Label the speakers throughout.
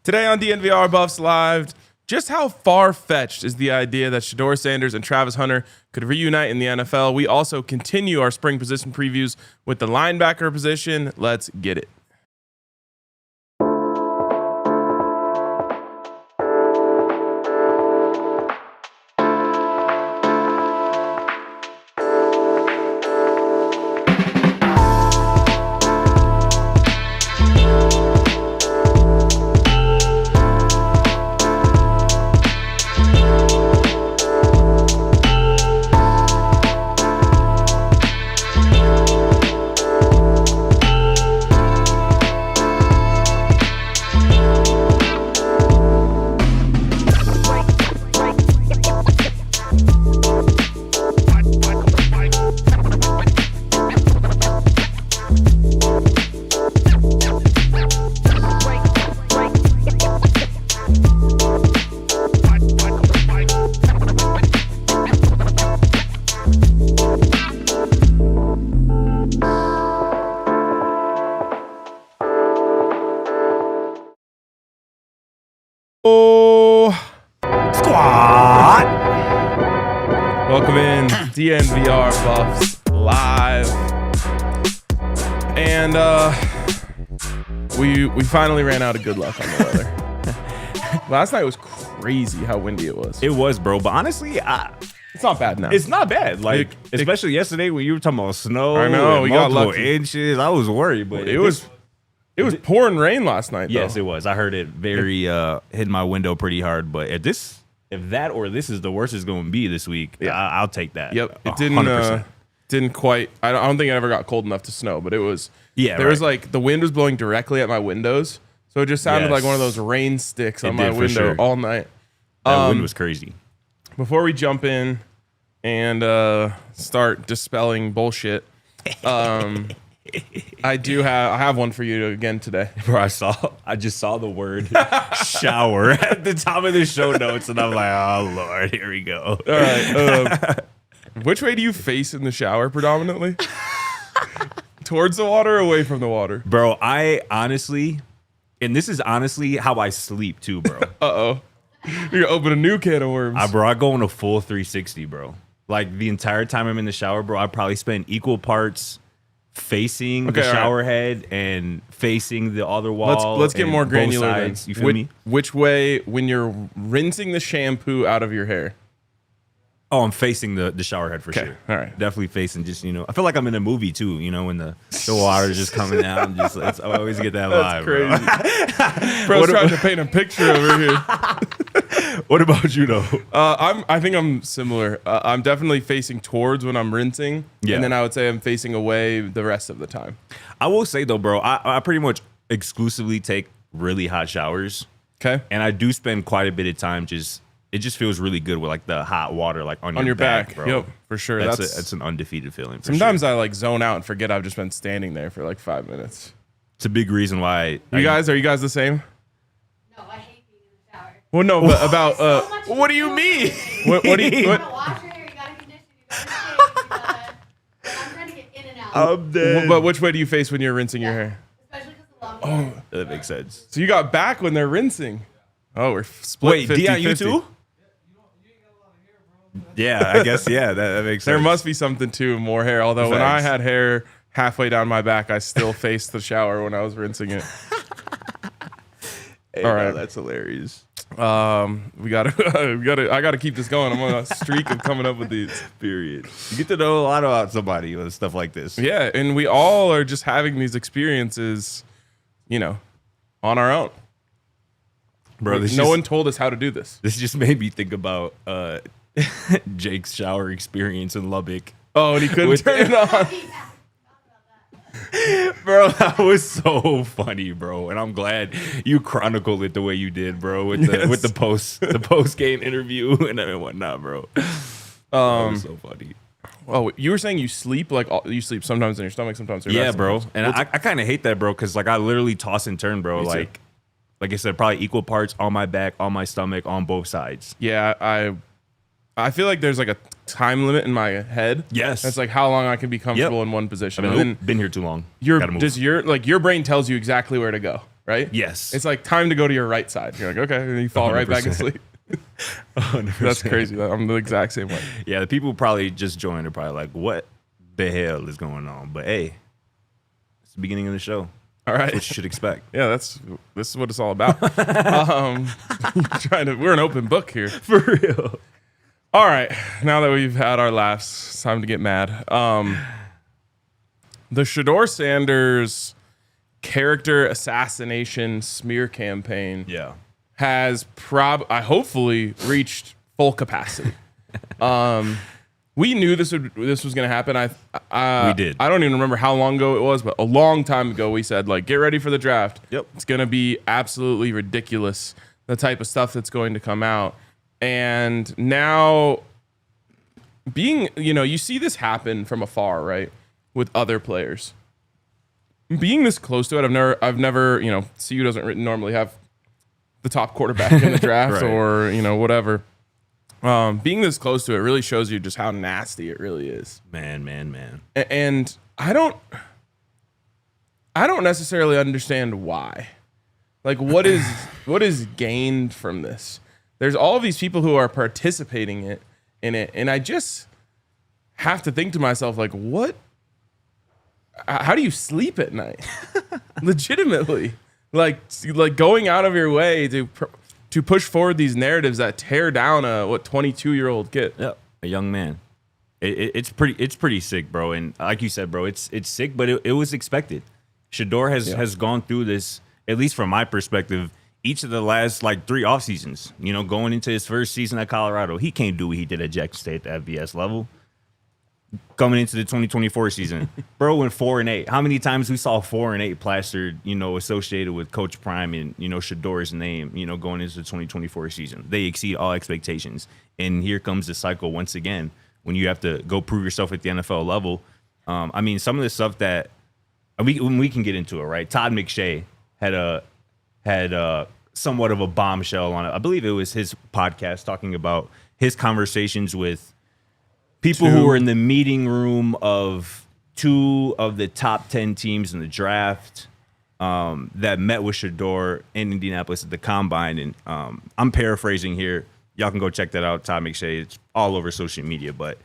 Speaker 1: Today on DNVR Buffs Live, just how far-fetched is the idea that Shedeur Sanders and Travis Hunter could reunite in the NFL? We also continue our spring position previews with the linebacker position. Let's get it. Welcome in DNVR Buffs Live, and we finally ran out of good luck on the weather. Last night was crazy how windy it was.
Speaker 2: It was, bro. But honestly,
Speaker 1: it's not bad now.
Speaker 2: It's not bad. Like especially yesterday when you were talking about snow.
Speaker 1: I know
Speaker 2: and
Speaker 1: we got
Speaker 2: multiple
Speaker 1: lucky.
Speaker 2: inches. I was worried, but
Speaker 1: It was pouring rain last night.
Speaker 2: Yes,
Speaker 1: though.
Speaker 2: it was. I heard it very hit my window pretty hard. But if that or this is the worst it's going to be this week,
Speaker 1: Yeah.
Speaker 2: I'll take that.
Speaker 1: Yep, it
Speaker 2: 100%.
Speaker 1: didn't quite. I don't think it ever got cold enough to snow, but it was.
Speaker 2: Yeah,
Speaker 1: there was like the wind was blowing directly at my windows, so it just sounded like one of those rain sticks on my
Speaker 2: did, for
Speaker 1: window
Speaker 2: sure.
Speaker 1: all night.
Speaker 2: That wind was crazy.
Speaker 1: Before we jump in and start dispelling bullshit, I have one for you again today.
Speaker 2: Bro, I just saw the word shower at the top of the show notes, and I'm like, oh Lord, here we go.
Speaker 1: All right. Which way do you face in the shower predominantly? Towards the water or away from the water?
Speaker 2: Bro, I honestly, and this is honestly how I sleep too, bro.
Speaker 1: Uh-oh. You're gonna open a new can of worms.
Speaker 2: I go on a full 360, bro. Like the entire time I'm in the shower, bro, I probably spend equal parts facing the shower head and facing the other wall.
Speaker 1: Let's get more granular.
Speaker 2: Sides, you feel me?
Speaker 1: Which way when you're rinsing the shampoo out of your hair?
Speaker 2: Oh, I'm facing the shower head for sure.
Speaker 1: All right.
Speaker 2: Definitely facing just, I feel like I'm in a movie too, when the water is just coming out. And just, I always get that vibe,
Speaker 1: Crazy. Bro's trying to paint a picture over here.
Speaker 2: What about you though?
Speaker 1: I think I'm similar. I'm definitely facing towards when I'm rinsing.
Speaker 2: Yeah.
Speaker 1: And then I would say I'm facing away the rest of the time.
Speaker 2: I will say though, bro, I pretty much exclusively take really hot showers.
Speaker 1: Okay.
Speaker 2: And I do spend quite a bit of time it just feels really good with like the hot water like on your back, bro.
Speaker 1: Yep, for sure.
Speaker 2: That's an undefeated feeling.
Speaker 1: Sometimes I like zone out and forget I've just been standing there for like 5 minutes.
Speaker 2: It's a big reason why.
Speaker 1: Are you guys the same?
Speaker 3: No, I hate being in the shower.
Speaker 1: Well, no, but about
Speaker 2: What do you mean?
Speaker 1: what do you
Speaker 3: You
Speaker 1: what?
Speaker 3: gotta wash your hair, you gotta condition, you gotta shave, I'm trying to get in and out.
Speaker 2: I'm dead.
Speaker 1: But which way do you face when you're rinsing your hair?
Speaker 3: Especially because the long hair.
Speaker 2: That makes sense.
Speaker 1: So you got back when they're rinsing. Oh, we're split.
Speaker 2: Wait,
Speaker 1: 50,
Speaker 2: Dion, you
Speaker 1: 50.
Speaker 2: too? Yeah, I guess. Yeah, that makes sense.
Speaker 1: There must be something to more hair. Although when I
Speaker 2: Facts.
Speaker 1: had hair halfway down my back, I still faced the shower when I was rinsing it.
Speaker 2: Hey,
Speaker 1: all right.
Speaker 2: no, that's hilarious.
Speaker 1: I gotta keep this going. I'm on a streak of coming up with these.
Speaker 2: Period. You get to know a lot about somebody with stuff like this.
Speaker 1: Yeah, and we all are just having these experiences, on our own.
Speaker 2: Bro,
Speaker 1: No one told us how to do this.
Speaker 2: This just made me think about Jake's shower experience in Lubbock.
Speaker 1: Oh, and he couldn't turn it on.
Speaker 2: Bro, that was so funny, bro. And I'm glad you chronicled it the way you did, bro, with the post game interview and whatnot, bro. That was so funny.
Speaker 1: Oh, you were saying you sleep you sleep sometimes in your stomach, sometimes in your
Speaker 2: Yeah,
Speaker 1: back,
Speaker 2: bro.
Speaker 1: sometimes.
Speaker 2: And I kind of hate that, bro, because like I literally toss and turn, bro.
Speaker 1: Me too.
Speaker 2: Like I said, probably equal parts on my back, on my stomach, on both sides.
Speaker 1: Yeah, I feel like there's like a time limit in my head.
Speaker 2: Yes.
Speaker 1: That's like how long I can be comfortable in one position.
Speaker 2: I
Speaker 1: And
Speaker 2: mean,
Speaker 1: then
Speaker 2: been here too long. Gotta move.
Speaker 1: your brain tells you exactly where to go. right?
Speaker 2: Yes.
Speaker 1: It's like time to go to your right side. You're like, okay, and you fall right back
Speaker 2: 100%.
Speaker 1: asleep.
Speaker 2: 100%.
Speaker 1: That's crazy. I'm the exact same way.
Speaker 2: Yeah, the people who probably just joined are probably like, what the hell is going on? But hey, it's the beginning of the show.
Speaker 1: All right.
Speaker 2: That's what you should expect.
Speaker 1: Yeah, this is what it's all about. We're an open book here.
Speaker 2: For real.
Speaker 1: All right. Now that we've had our laughs, it's time to get mad. The Shedeur Sanders character assassination smear campaign
Speaker 2: Yeah.
Speaker 1: has hopefully reached full capacity. We knew this was going to happen.
Speaker 2: We did.
Speaker 1: I don't even remember how long ago it was, but a long time ago we said, like, get ready for the draft.
Speaker 2: Yep.
Speaker 1: It's going to be absolutely ridiculous, the type of stuff that's going to come out. And now you see this happen from afar, right? With other players. Being this close to it, I've never, CU doesn't normally have the top quarterback in the draft
Speaker 2: Right.
Speaker 1: or, whatever. Being this close to it really shows you just how nasty it really is.
Speaker 2: Man.
Speaker 1: And I don't necessarily understand why. Like, what is gained from this? There's all these people who are participating in it, and I just have to think to myself, like, what? How do you sleep at night? Legitimately, like going out of your way to push forward these narratives that tear down a 22-year-old kid.
Speaker 2: Yep. A young man. It's pretty sick, bro. And like you said, bro, it's sick, but it was expected. Shedeur has gone through this, at least from my perspective, each of the last 3 off seasons. Going into his first season at Colorado, he can't do what he did at Jackson State at the FBS level. Coming into the 2024 season, bro went 4-8. How many times we saw 4-8 plastered, associated with Coach Prime and Shedeur's name, going into the 2024 season? They exceed all expectations, and here comes the cycle once again when you have to go prove yourself at the NFL level. Some of the stuff that we can get into it, right? Todd McShay had somewhat of a bombshell on it. I believe it was his podcast talking about his conversations with people who were in the meeting room of 2 of the top 10 teams in the draft that met with Shedeur in Indianapolis at the Combine. And I'm paraphrasing here. Y'all can go check that out. Todd McShay. It's all over social media. But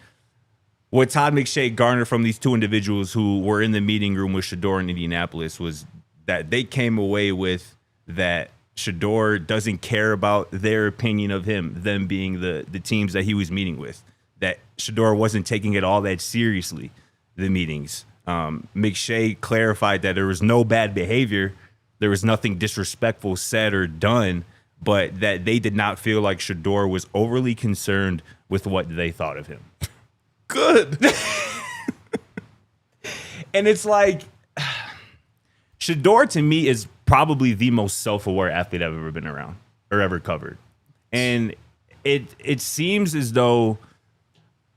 Speaker 2: what Todd McShay garnered from these 2 individuals who were in the meeting room with Shedeur in Indianapolis was that they came away with that Shedeur doesn't care about their opinion of him, them being the teams that he was meeting with. That Shedeur wasn't taking it all that seriously, the meetings. McShay clarified that there was no bad behavior. There was nothing disrespectful said or done, but that they did not feel like Shedeur was overly concerned with what they thought of him.
Speaker 1: Good.
Speaker 2: And it's like, Shedeur to me is probably the most self-aware athlete I've ever been around or ever covered. And it seems as though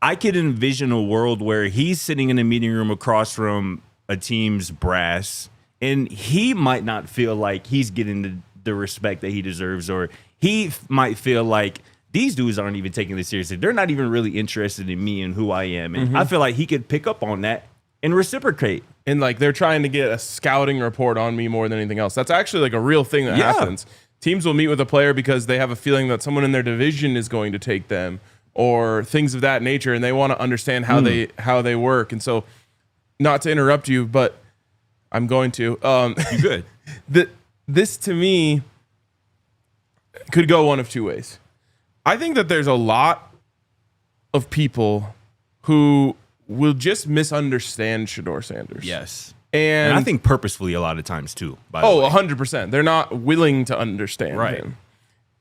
Speaker 2: I could envision a world where he's sitting in a meeting room across from a team's brass, and he might not feel like he's getting the respect that he deserves, or he might feel like these dudes aren't even taking this seriously. They're not even really interested in me and who I am. And I feel like he could pick up on that and reciprocate.
Speaker 1: And they're trying to get a scouting report on me more than anything else. That's actually a real thing that happens. Teams will meet with a player because they have a feeling that someone in their division is going to take them, or things of that nature, and they want to understand how they work. And so, not to interrupt you, but I'm going to.
Speaker 2: You good?
Speaker 1: This to me could go one of 2 ways. I think that there's a lot of people who will just misunderstand Shedeur Sanders.
Speaker 2: Yes.
Speaker 1: And
Speaker 2: I think purposefully a lot of times too. By the way.
Speaker 1: 100%. They're not willing to understand him.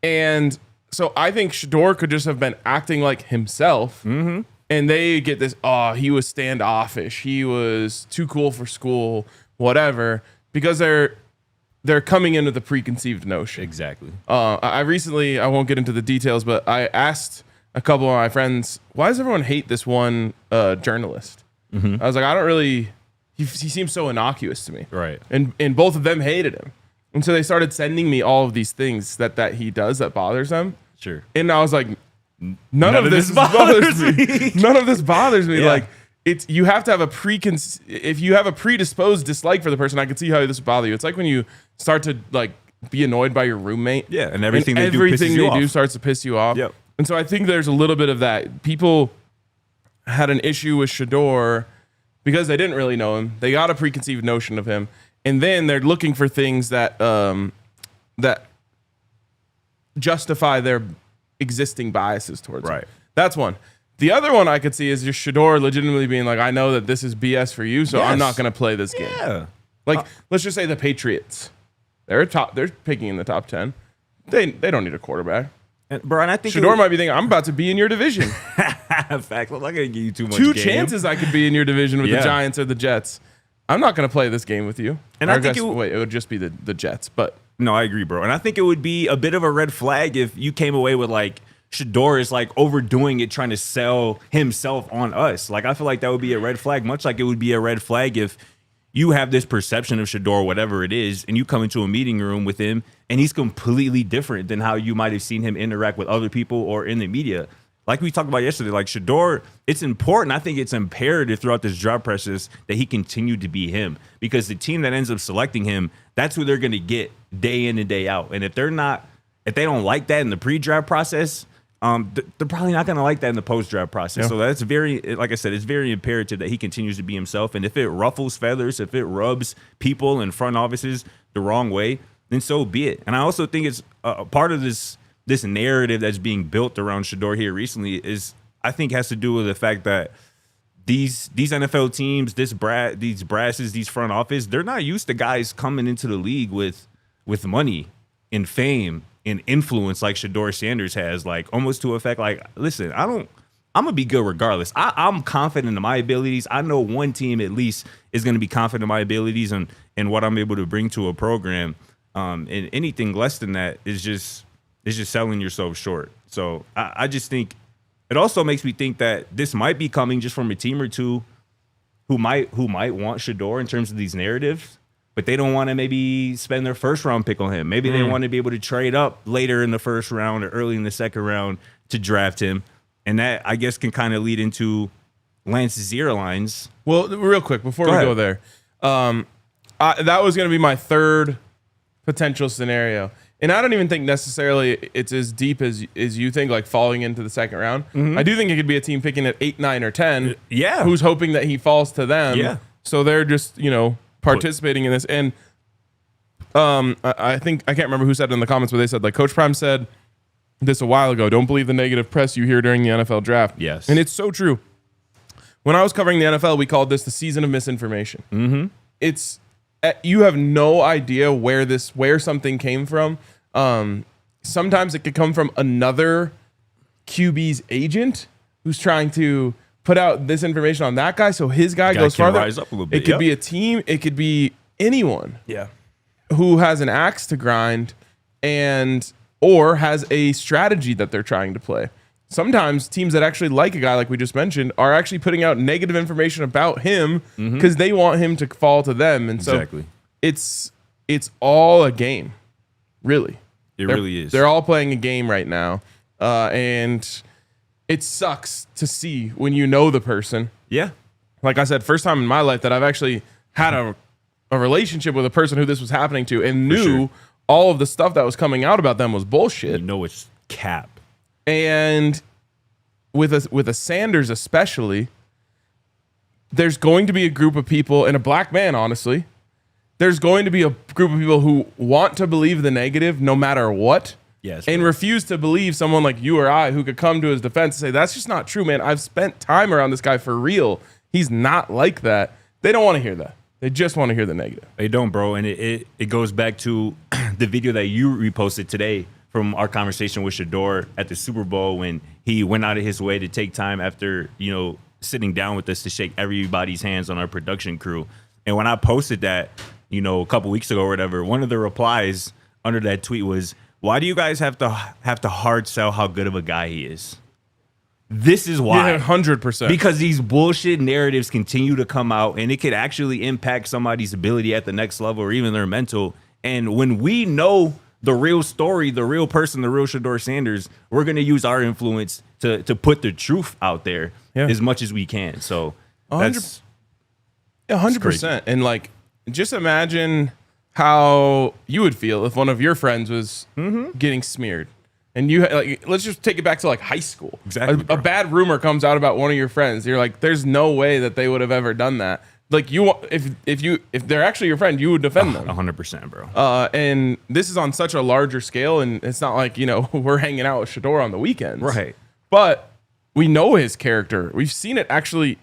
Speaker 1: And so I think Shedeur could just have been acting like himself, and they get this, he was standoffish, he was too cool for school, whatever, because they're coming into the preconceived notion.
Speaker 2: Exactly.
Speaker 1: I recently, I won't get into the details, but I asked a couple of my friends, why does everyone hate this one journalist? I was like, I don't really, he seems so innocuous to me.
Speaker 2: Right.
Speaker 1: And both of them hated him. And so they started sending me all of these things that he does that bothers them.
Speaker 2: Sure.
Speaker 1: And I was like, none of this bothers me. None of this bothers me.
Speaker 2: Yeah.
Speaker 1: you have to have if you have a predisposed dislike for the person, I can see how this would bother you. It's like when you start to like be annoyed by your roommate.
Speaker 2: Yeah, and everything they
Speaker 1: do starts to piss you off.
Speaker 2: Yep.
Speaker 1: And so I think there's a little bit of that. People had an issue with Shedeur because they didn't really know him. They got a preconceived notion of him, and then they're looking for things that that justify their existing biases towards him.
Speaker 2: Right.
Speaker 1: That's one. The other one I could see is just Shedeur legitimately being like, I know that this is BS for you, so I'm not going to play this game.
Speaker 2: Yeah.
Speaker 1: Like, let's just say the Patriots. They're picking in the top 10. They don't need a quarterback.
Speaker 2: And I think
Speaker 1: Shedeur might be thinking, I'm about to be in your division.
Speaker 2: Fact, I'm not going to give you too much.
Speaker 1: Two
Speaker 2: game.
Speaker 1: chances I could be in your division with the Giants or the Jets. I'm not going to play this game with you.
Speaker 2: And I think it
Speaker 1: would just be the Jets, but
Speaker 2: no, I agree, bro. And I think it would be a bit of a red flag if you came away with like Shedeur is like overdoing it, trying to sell himself on us. Like I feel like that would be a red flag, much like it would be a red flag if you have this perception of Shedeur, whatever it is, and you come into a meeting room with him and he's completely different than how you might have seen him interact with other people or in the media. Like we talked about yesterday, like Shedeur, it's important. I think it's imperative throughout this draft process that he continue to be him, because the team that ends up selecting him, that's who they're going to get day in and day out. And if they don't like that in the pre-draft process, they're probably not going to like that in the post-draft process. Yeah. So that's very, like I said, it's very imperative that he continues to be himself. And if it ruffles feathers, if it rubs people in front offices the wrong way, then so be it. And I also think it's a part of this narrative that's being built around Shedeur here recently is, I think, has to do with the fact that these NFL teams, these brasses, these front office, they're not used to guys coming into the league with money and fame and influence like Shedeur Sanders has, like almost to effect like, listen, I'm gonna be good regardless. I'm confident in my abilities. I know one team at least is gonna be confident in my abilities and what I'm able to bring to a program. And anything less than that is just selling yourself short. So I just think it also makes me think that this might be coming just from a team or two who might want Shedeur in terms of these narratives, but they don't want to maybe spend their first round pick on him. Maybe they want to be able to trade up later in the first round or early in the second round to draft him. And that, I guess, can kind of lead into Lance's airlines.
Speaker 1: Well, real quick, before we go there, that was going to be my third potential scenario. And I don't even think necessarily it's as deep as you think, like falling into the second round. Mm-hmm. I do think it could be a team picking at 8, 9, or 10.
Speaker 2: Yeah.
Speaker 1: Who's hoping that he falls to them.
Speaker 2: Yeah.
Speaker 1: So they're just, participating in this. And I think, I can't remember who said it in the comments, but they said, like, Coach Prime said this a while ago, don't believe the negative press you hear during the NFL draft.
Speaker 2: Yes.
Speaker 1: And it's so true. When I was covering the NFL, we called this the season of misinformation.
Speaker 2: Mm-hmm.
Speaker 1: You have no idea where something came from. Sometimes it could come from another QB's agent who's trying to put out this information on that guy, so his guy goes farther.
Speaker 2: Rise up a little bit.
Speaker 1: It could be a team. It could be anyone.
Speaker 2: Yeah.
Speaker 1: Who has an axe to grind or has a strategy that they're trying to play. Sometimes teams that actually like a guy like we just mentioned are actually putting out negative information about him because they want him to fall to them. And so it's all a game, really.
Speaker 2: It really is.
Speaker 1: They're all playing a game right now. And it sucks to see when you know the person.
Speaker 2: Yeah.
Speaker 1: Like I said, first time in my life that I've actually had a relationship with a person who this was happening to and knew all of the stuff that was coming out about them was bullshit.
Speaker 2: You know it's cap.
Speaker 1: And with a Sanders especially, there's going to be a group of people, and a black man, honestly, there's going to be a group of people who want to believe the negative no matter what.
Speaker 2: Yes.
Speaker 1: And refuse to believe someone like you or I who could come to his defense and say, that's just not true, man. I've spent time around this guy for real. He's not like that. They don't want to hear that. They just want to hear the negative.
Speaker 2: They don't, bro. And it goes back to the video that you reposted today from our conversation with Shedeur at the Super Bowl when he went out of his way to take time after, sitting down with us to shake everybody's hands on our production crew. And when I posted that, a couple weeks ago or whatever, one of the replies under that tweet was, why do you guys have to hard sell how good of a guy he is? This is why.
Speaker 1: Yeah, 100%.
Speaker 2: Because these bullshit narratives continue to come out and it could actually impact somebody's ability at the next level or even their mental. And when we know the real story, the real person, the real Shedeur Sanders, we're going to use our influence to put the truth out there as much as we can. So That's
Speaker 1: 100%. And like, just imagine how you would feel if one of your friends was getting smeared. And you like, let's just take it back to like high school.
Speaker 2: Exactly,
Speaker 1: A bad rumor comes out about one of your friends. You're like, there's no way that they would have ever done that. Like if they're actually your friend, you would defend them.
Speaker 2: 100%, bro.
Speaker 1: And this is on such a larger scale, and it's not like, we're hanging out with Shedeur on the weekends.
Speaker 2: Right.
Speaker 1: But we know his character. We've seen it actually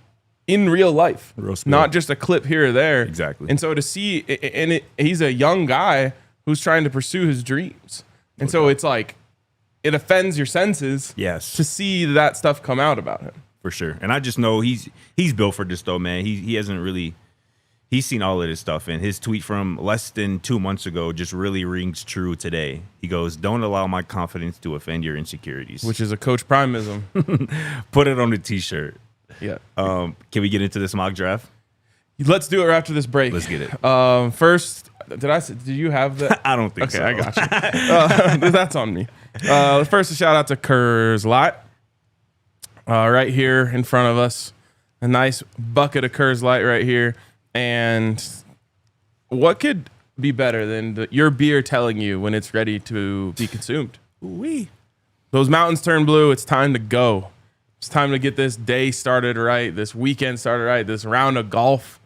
Speaker 1: in real life, not just a clip here or there.
Speaker 2: Exactly.
Speaker 1: And so to see, he's a young guy who's trying to pursue his dreams. And so it's like, it offends your senses
Speaker 2: Yes.
Speaker 1: to see that stuff come out about him.
Speaker 2: For sure. And I just know he's built for this though, man. He hasn't really, he's seen all of this stuff. And his tweet from less than 2 months ago just really rings true today. He goes, "Don't allow my confidence to offend your insecurities."
Speaker 1: Which is a Coach Primeism.
Speaker 2: Put it on the t-shirt.
Speaker 1: Yeah.
Speaker 2: Can we get into this mock draft?
Speaker 1: Let's do it right after this break.
Speaker 2: Let's get it.
Speaker 1: First, did you have that?
Speaker 2: I don't think so.
Speaker 1: Okay, I got you. That's on me. First, a shout out to Coors Light. Right here in front of us. A nice bucket of Coors Light right here. And what could be better than your beer telling you when it's ready to be consumed?
Speaker 2: Ooh-wee.
Speaker 1: Those mountains turn blue. It's time to go. It's time to get this day started right, this weekend started right, this round of golf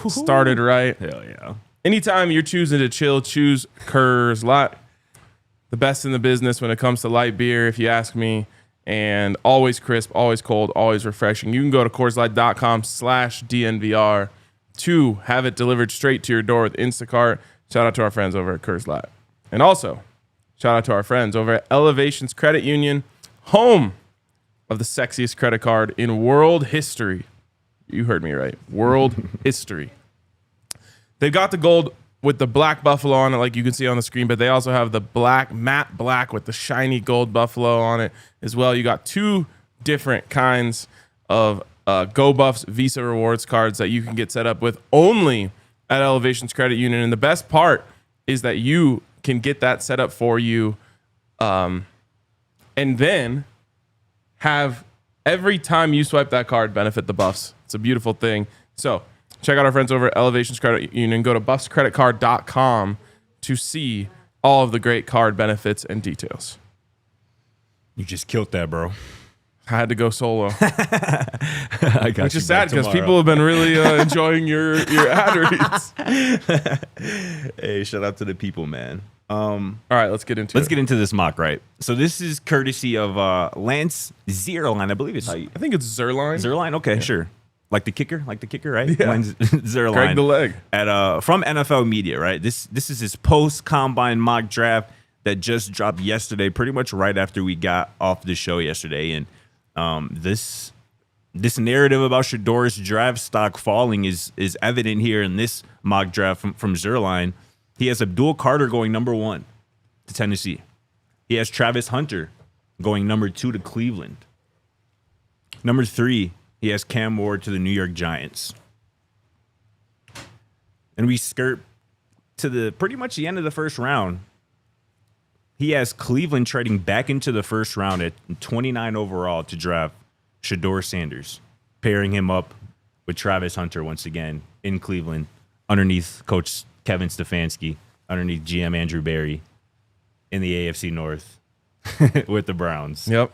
Speaker 1: started right.
Speaker 2: Hell yeah.
Speaker 1: Anytime you're choosing to chill, choose Coors Light. The best in the business when it comes to light beer, if you ask me. And always crisp, always cold, always refreshing. You can go to CoorsLight.com/DNVR to have it delivered straight to your door with Instacart. Shout out to our friends over at Coors Light. And also, shout out to our friends over at Elevations Credit Union, home of the sexiest credit card in world history. You heard me right. World history. They've got the gold with the black buffalo on it, like you can see on the screen, but they also have the black, matte black with the shiny gold buffalo on it as well. You got two different kinds of Go Buffs Visa Rewards cards that you can get set up with only at Elevations Credit Union. And the best part is that you can get that set up for you and then have every time you swipe that card benefit the Buffs. It's a beautiful thing. So check out our friends over at Elevations Credit Union. Go to buffscreditcard.com to see all of the great card benefits and details.
Speaker 2: You just killed that, bro.
Speaker 1: I had to go solo.
Speaker 2: I got
Speaker 1: Which
Speaker 2: you
Speaker 1: is sad because
Speaker 2: tomorrow.
Speaker 1: people have been really enjoying your ad reads.
Speaker 2: Hey, shout out to the people, man.
Speaker 1: All right, let's get into it.
Speaker 2: Let's get into this mock, right? So this is courtesy of Lance Zierlein. I believe it's how you...
Speaker 1: I think it's Zerline.
Speaker 2: Zierlein? Okay, sure. Like the kicker, right?
Speaker 1: Yeah.
Speaker 2: Lance Zierlein.
Speaker 1: Greg the Leg.
Speaker 2: From NFL Media, right? This is his post-combine mock draft that just dropped yesterday, pretty much right after we got off the show yesterday. And this narrative about Shedeur's draft stock falling is evident here in this mock draft from Zierlein. He has Abdul Carter going number 1 to Tennessee. He has Travis Hunter going number 2 to Cleveland. Number 3, he has Cam Ward to the New York Giants. And we skirt to the pretty much the end of the first round. He has Cleveland trading back into the first round at 29 overall to draft Shedeur Sanders, pairing him up with Travis Hunter once again in Cleveland, underneath Coach Kevin Stefanski, underneath GM Andrew Berry in the AFC North with the Browns.
Speaker 1: Yep.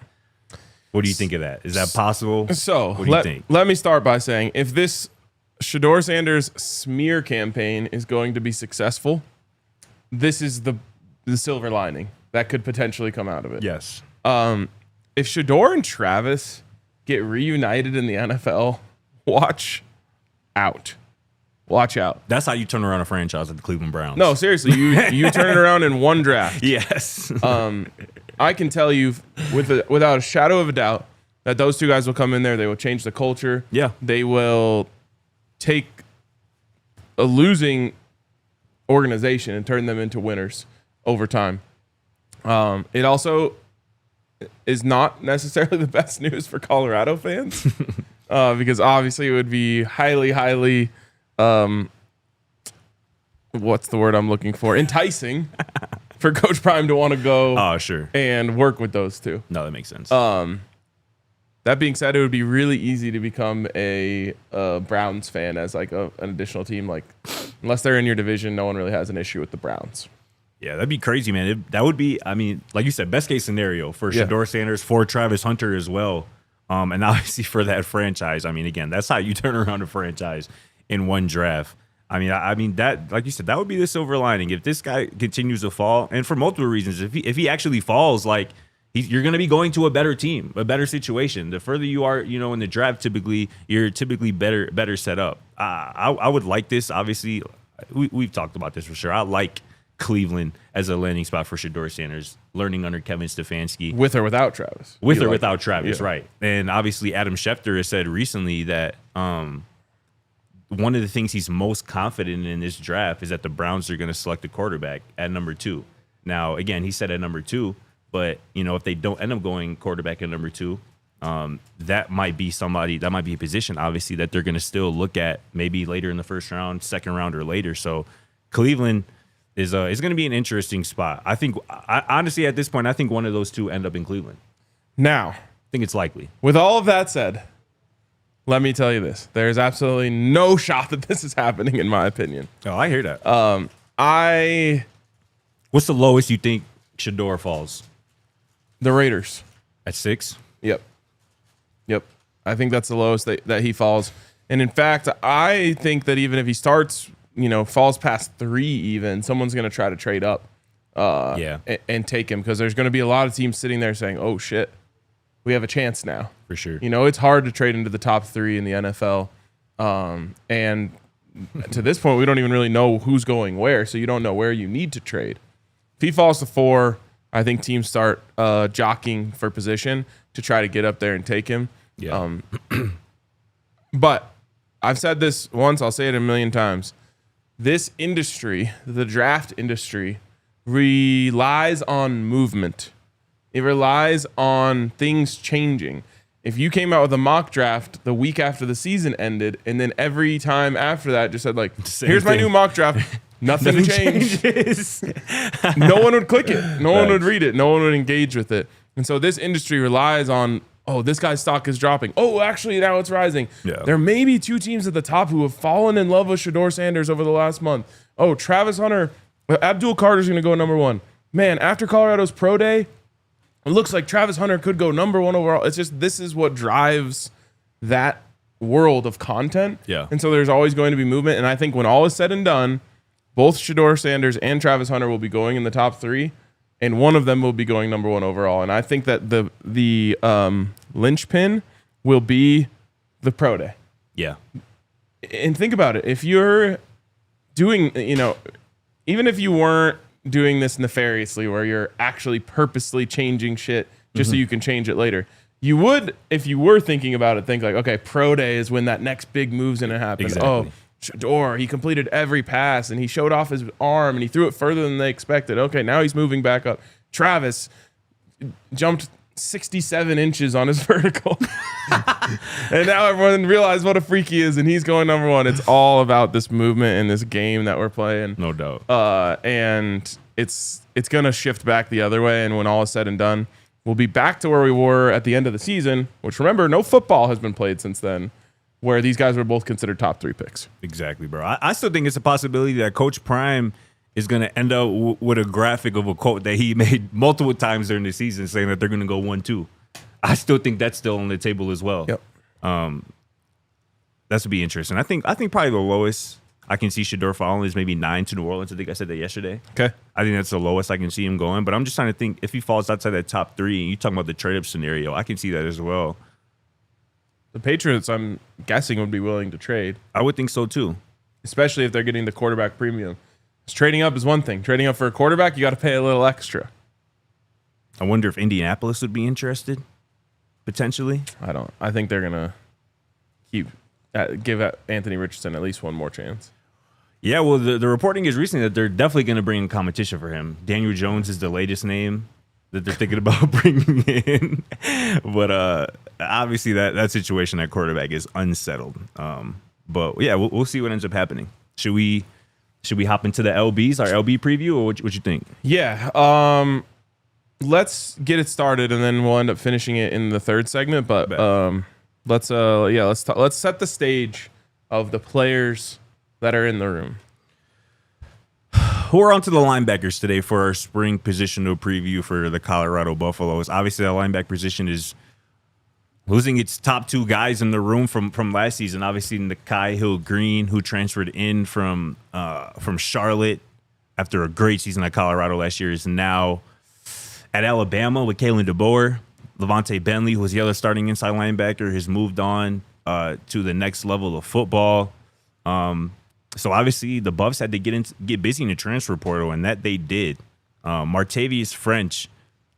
Speaker 2: What do you think of that? Is that possible?
Speaker 1: So
Speaker 2: what do you think?
Speaker 1: Let me start by saying, if this Shedeur Sanders smear campaign is going to be successful, this is the silver lining that could potentially come out of it.
Speaker 2: Yes.
Speaker 1: If Shedeur and Travis get reunited in the NFL, watch out. Watch out.
Speaker 2: That's how you turn around a franchise at the Cleveland Browns.
Speaker 1: No, seriously, you turn it around in one draft.
Speaker 2: Yes.
Speaker 1: I can tell you without a shadow of a doubt that those two guys will come in there. They will change the culture.
Speaker 2: Yeah.
Speaker 1: They will take a losing organization and turn them into winners over time. It also is not necessarily the best news for Colorado fans because obviously it would be highly what's the word I'm looking for? Enticing for Coach Prime to want to go
Speaker 2: Oh, sure.
Speaker 1: and work with those two.
Speaker 2: No, that makes sense.
Speaker 1: That That being said, it would be really easy to become a Browns fan as like an additional team. Like, unless they're in your division, no one really has an issue with the Browns.
Speaker 2: Yeah, that'd be crazy, man. That would be, I mean, like you said, best case scenario for Shedeur Sanders, for Travis Hunter as well. And obviously for that franchise. I mean, again, that's how you turn around a franchise in one draft. I mean that, like you said, that would be the silver lining. If this guy continues to fall, and for multiple reasons, if he actually falls, like you're going to be going to a better team, a better situation. The further you are, in the draft, you're typically better set up. I would like this. Obviously, we've talked about this for sure. I like Cleveland as a landing spot for Shedeur Sanders, learning under Kevin Stefanski.
Speaker 1: With or without Travis.
Speaker 2: Without Travis, right. And obviously Adam Schefter has said recently that one of the things he's most confident in this draft is that the Browns are going to select a quarterback at number 2. Now, again, he said at number 2, but, if they don't end up going quarterback at number 2, that might be a position, obviously, that they're going to still look at maybe later in the first round, second round, or later. So Cleveland is going to be an interesting spot. Honestly, at this point, I think one of those two end up in Cleveland.
Speaker 1: Now,
Speaker 2: I think it's likely.
Speaker 1: With all of that said, let me tell you this. There's absolutely no shot that this is happening, in my opinion.
Speaker 2: Oh, I hear that. What's the lowest you think Shedeur falls?
Speaker 1: The Raiders.
Speaker 2: At 6?
Speaker 1: Yep. I think that's the lowest that he falls. And in fact, I think that even if he starts, falls past 3 even, someone's going to try to trade up and take him, because there's going to be a lot of teams sitting there saying, oh, shit, we have a chance now.
Speaker 2: For sure.
Speaker 1: It's hard to trade into the top 3 in the NFL. And to this point, we don't even really know who's going where, so you don't know where you need to trade. If he falls to 4, I think teams start jockeying for position to try to get up there and take him.
Speaker 2: Yeah.
Speaker 1: But I've said this once, I'll say it a million times. This industry, the draft industry, relies on movement. It relies on things changing. If you came out with a mock draft the week after the season ended, and then every time after that just said, like, here's my new mock draft, nothing changed. No one would click it. No one would read it. No one would engage with it. And so this industry relies on, oh, this guy's stock is dropping. Oh, actually, now it's rising. Yeah. There may be 2 teams at the top who have fallen in love with Shedeur Sanders over the last month. Oh, Travis Hunter, Abdul Carter's going to go number 1. Man, after Colorado's pro day, it looks like Travis Hunter could go number 1 overall. It's just, this is what drives that world of content.
Speaker 2: Yeah.
Speaker 1: And so there's always going to be movement. And I think when all is said and done, both Shedeur Sanders and Travis Hunter will be going in the top 3, and one of them will be going number 1 overall. And I think that the linchpin will be the pro day.
Speaker 2: Yeah.
Speaker 1: And think about it. If you're doing, even if you weren't doing this nefariously, where you're actually purposely changing shit just so you can change it later, you would, if you were thinking about it, think like, okay, pro day is when that next big move's going to happen.
Speaker 2: Exactly.
Speaker 1: Oh, Shedeur, he completed every pass and he showed off his arm and he threw it further than they expected. Okay, now he's moving back up. Travis jumped 67 inches on his vertical. And now everyone realized what a freak he is, and he's going number 1. It's all about this movement and this game that we're playing.
Speaker 2: No doubt.
Speaker 1: And it's going to shift back the other way, and when all is said and done, we'll be back to where we were at the end of the season, which, remember, no football has been played since then, where these guys were both considered top 3 picks.
Speaker 2: Exactly, bro. I still think it's a possibility that Coach Prime is going to end up with a graphic of a quote that he made multiple times during the season saying that they're going to go 1-2. I still think that's still on the table as well.
Speaker 1: Yep.
Speaker 2: That would be interesting. I think probably the lowest I can see Shedeur falling is maybe 9 to New Orleans. I think I said that yesterday.
Speaker 1: Okay.
Speaker 2: I think that's the lowest I can see him going. But I'm just trying to think, if he falls outside that top 3, and you talking about the trade-up scenario, I can see that as well.
Speaker 1: The Patriots, I'm guessing, would be willing to trade.
Speaker 2: I would think so too.
Speaker 1: Especially if they're getting the quarterback premium. Trading up is one thing. Trading up for a quarterback, you got to pay a little extra.
Speaker 2: I wonder if Indianapolis would be interested, potentially.
Speaker 1: I think they're going to give Anthony Richardson at least one more chance.
Speaker 2: Yeah, well, the reporting is recently that they're definitely going to bring in competition for him. Daniel Jones is the latest name that they're thinking about bringing in. But obviously that situation at quarterback is unsettled. But yeah, we'll see what ends up happening. Should we hop into the LBs, our LB preview, or what you think?
Speaker 1: Yeah. let's get it started, and then we'll end up finishing it in the third segment. But let's set the stage of the players that are in the room.
Speaker 2: We're on to the linebackers today for our spring positional preview for the Colorado Buffaloes. Obviously, the linebacker position is losing its top two guys in the room from last season. Obviously, Nikhil Green, who transferred in from Charlotte after a great season at Colorado last year, is now at Alabama with Kalen DeBoer. LaVonta Bentley, who was the other starting inside linebacker, has moved on to the next level of football. So obviously the Buffs had to get busy in the transfer portal, and that they did. Martavius French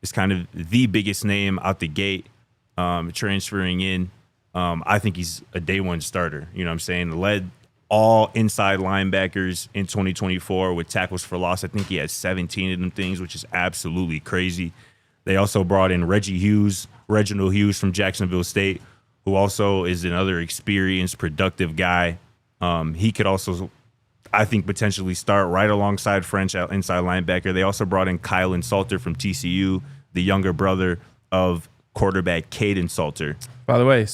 Speaker 2: is kind of the biggest name out the gate, transferring in. I think he's a day one starter. You know what I'm saying? Led all inside linebackers in 2024 with tackles for loss. I think he had 17 of them things, which is absolutely crazy. They also brought in Reginald Hughes from Jacksonville State, who also is another experienced, productive guy. He could also, I think, potentially start right alongside French out inside linebacker. They also brought in Kylan Salter from TCU, the younger brother of quarterback Caden Salter.
Speaker 1: By the way,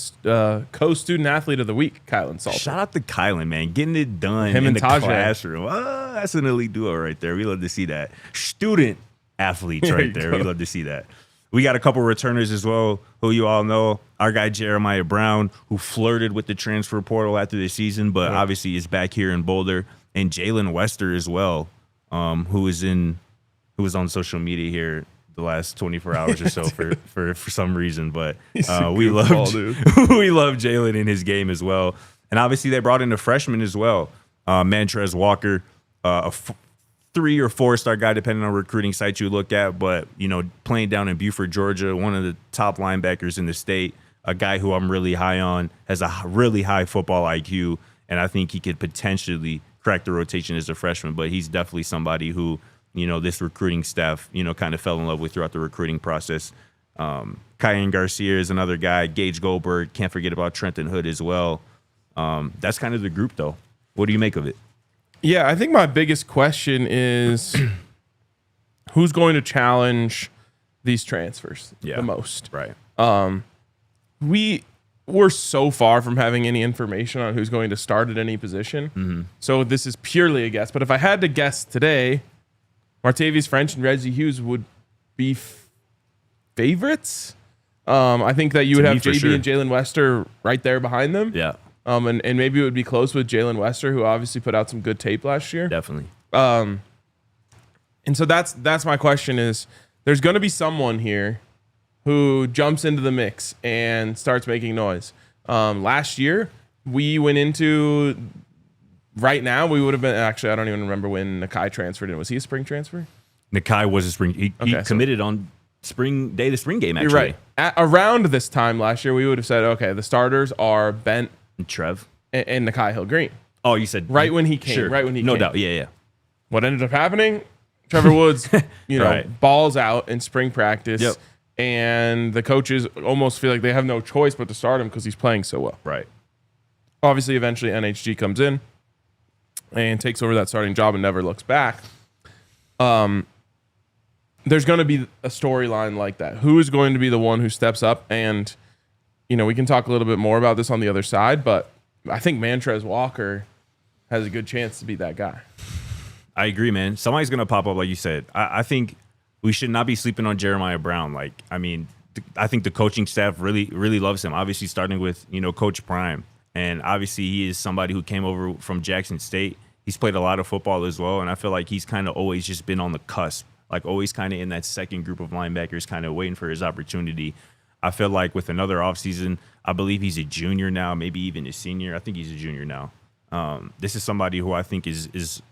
Speaker 1: co-student athlete of the week, Kylan Salter.
Speaker 2: Shout out to Kylan, man. Getting it done
Speaker 1: Him
Speaker 2: in
Speaker 1: and
Speaker 2: the
Speaker 1: Tajay.
Speaker 2: classroom. That's an elite duo right there. We love to see that. Student athletes right there. We love to see that. We got a couple returners as well, who you all know. Our guy Jeremiah Brown, who flirted with the transfer portal after the season, but obviously is back here in Boulder. And Jalen Wester as well, who was on social media here the last 24 hours or so for some reason. But we love Jalen in his game as well. And obviously they brought in a freshman as well, Mantrez Walker, a 3 or 4 star guy, depending on recruiting sites you look at, but, you know, playing down in Buford, Georgia, one of the top linebackers in the state, a guy who I'm really high on, has a really high football IQ, and I think he could potentially crack the rotation as a freshman, but he's definitely somebody who, you know, this recruiting staff, you know, kind of fell in love with throughout the recruiting process. Kyan Garcia is another guy, Gage Goldberg, can't forget about Trenton Hood as well. That's kind of the group, though. What do you make of it?
Speaker 1: Yeah, I think my biggest question is who's going to challenge these transfers the most?
Speaker 2: Right.
Speaker 1: We were so far from having any information on who's going to start at any position.
Speaker 2: Mm-hmm.
Speaker 1: So this is purely a guess. But if I had to guess today, Martavius French and Reggie Hughes would be favorites. I think that you would have JB and Jalen Wester right there behind them.
Speaker 2: Yeah.
Speaker 1: And maybe it would be close with Jalen Wester, who obviously put out some good tape last year.
Speaker 2: Definitely.
Speaker 1: And so that's my question is there's going to be someone here who jumps into the mix and starts making noise. Last year, we went into right now, we would have been actually, I don't even remember when Nikhil transferred in. Was he a spring transfer?
Speaker 2: Nikhil was a spring. He committed on spring day, the spring game, actually.
Speaker 1: You're right. Around this time last year, we would have said, okay, the starters are Bent
Speaker 2: and Trev
Speaker 1: and Nikhil Green.
Speaker 2: Oh, you said
Speaker 1: right when he came.
Speaker 2: Sure.
Speaker 1: Right when he
Speaker 2: no
Speaker 1: came.
Speaker 2: doubt. Yeah.
Speaker 1: What ended up happening? Trevor Woods, balls out in spring practice.
Speaker 2: Yep.
Speaker 1: And the coaches almost feel like they have no choice but to start him because he's playing so well.
Speaker 2: Right.
Speaker 1: Obviously, eventually NHG comes in and takes over that starting job and never looks back. There's going to be a storyline like that. Who is going to be the one who steps up? And, you know, we can talk a little bit more about this on the other side, but I think Mantrez Walker has a good chance to be that guy.
Speaker 2: I agree, man. Somebody's going to pop up, like you said. I think we should not be sleeping on Jeremiah Brown. Like, I mean, I think the coaching staff really, really loves him. Obviously, starting with, you know, Coach Prime. And obviously, he is somebody who came over from Jackson State. He's played a lot of football as well. And I feel like he's kind of always just been on the cusp, like always kind of in that second group of linebackers, kind of waiting for his opportunity. I feel like with another offseason, I believe he's a junior now, maybe even a senior. I think he's a junior now. This is somebody who I think is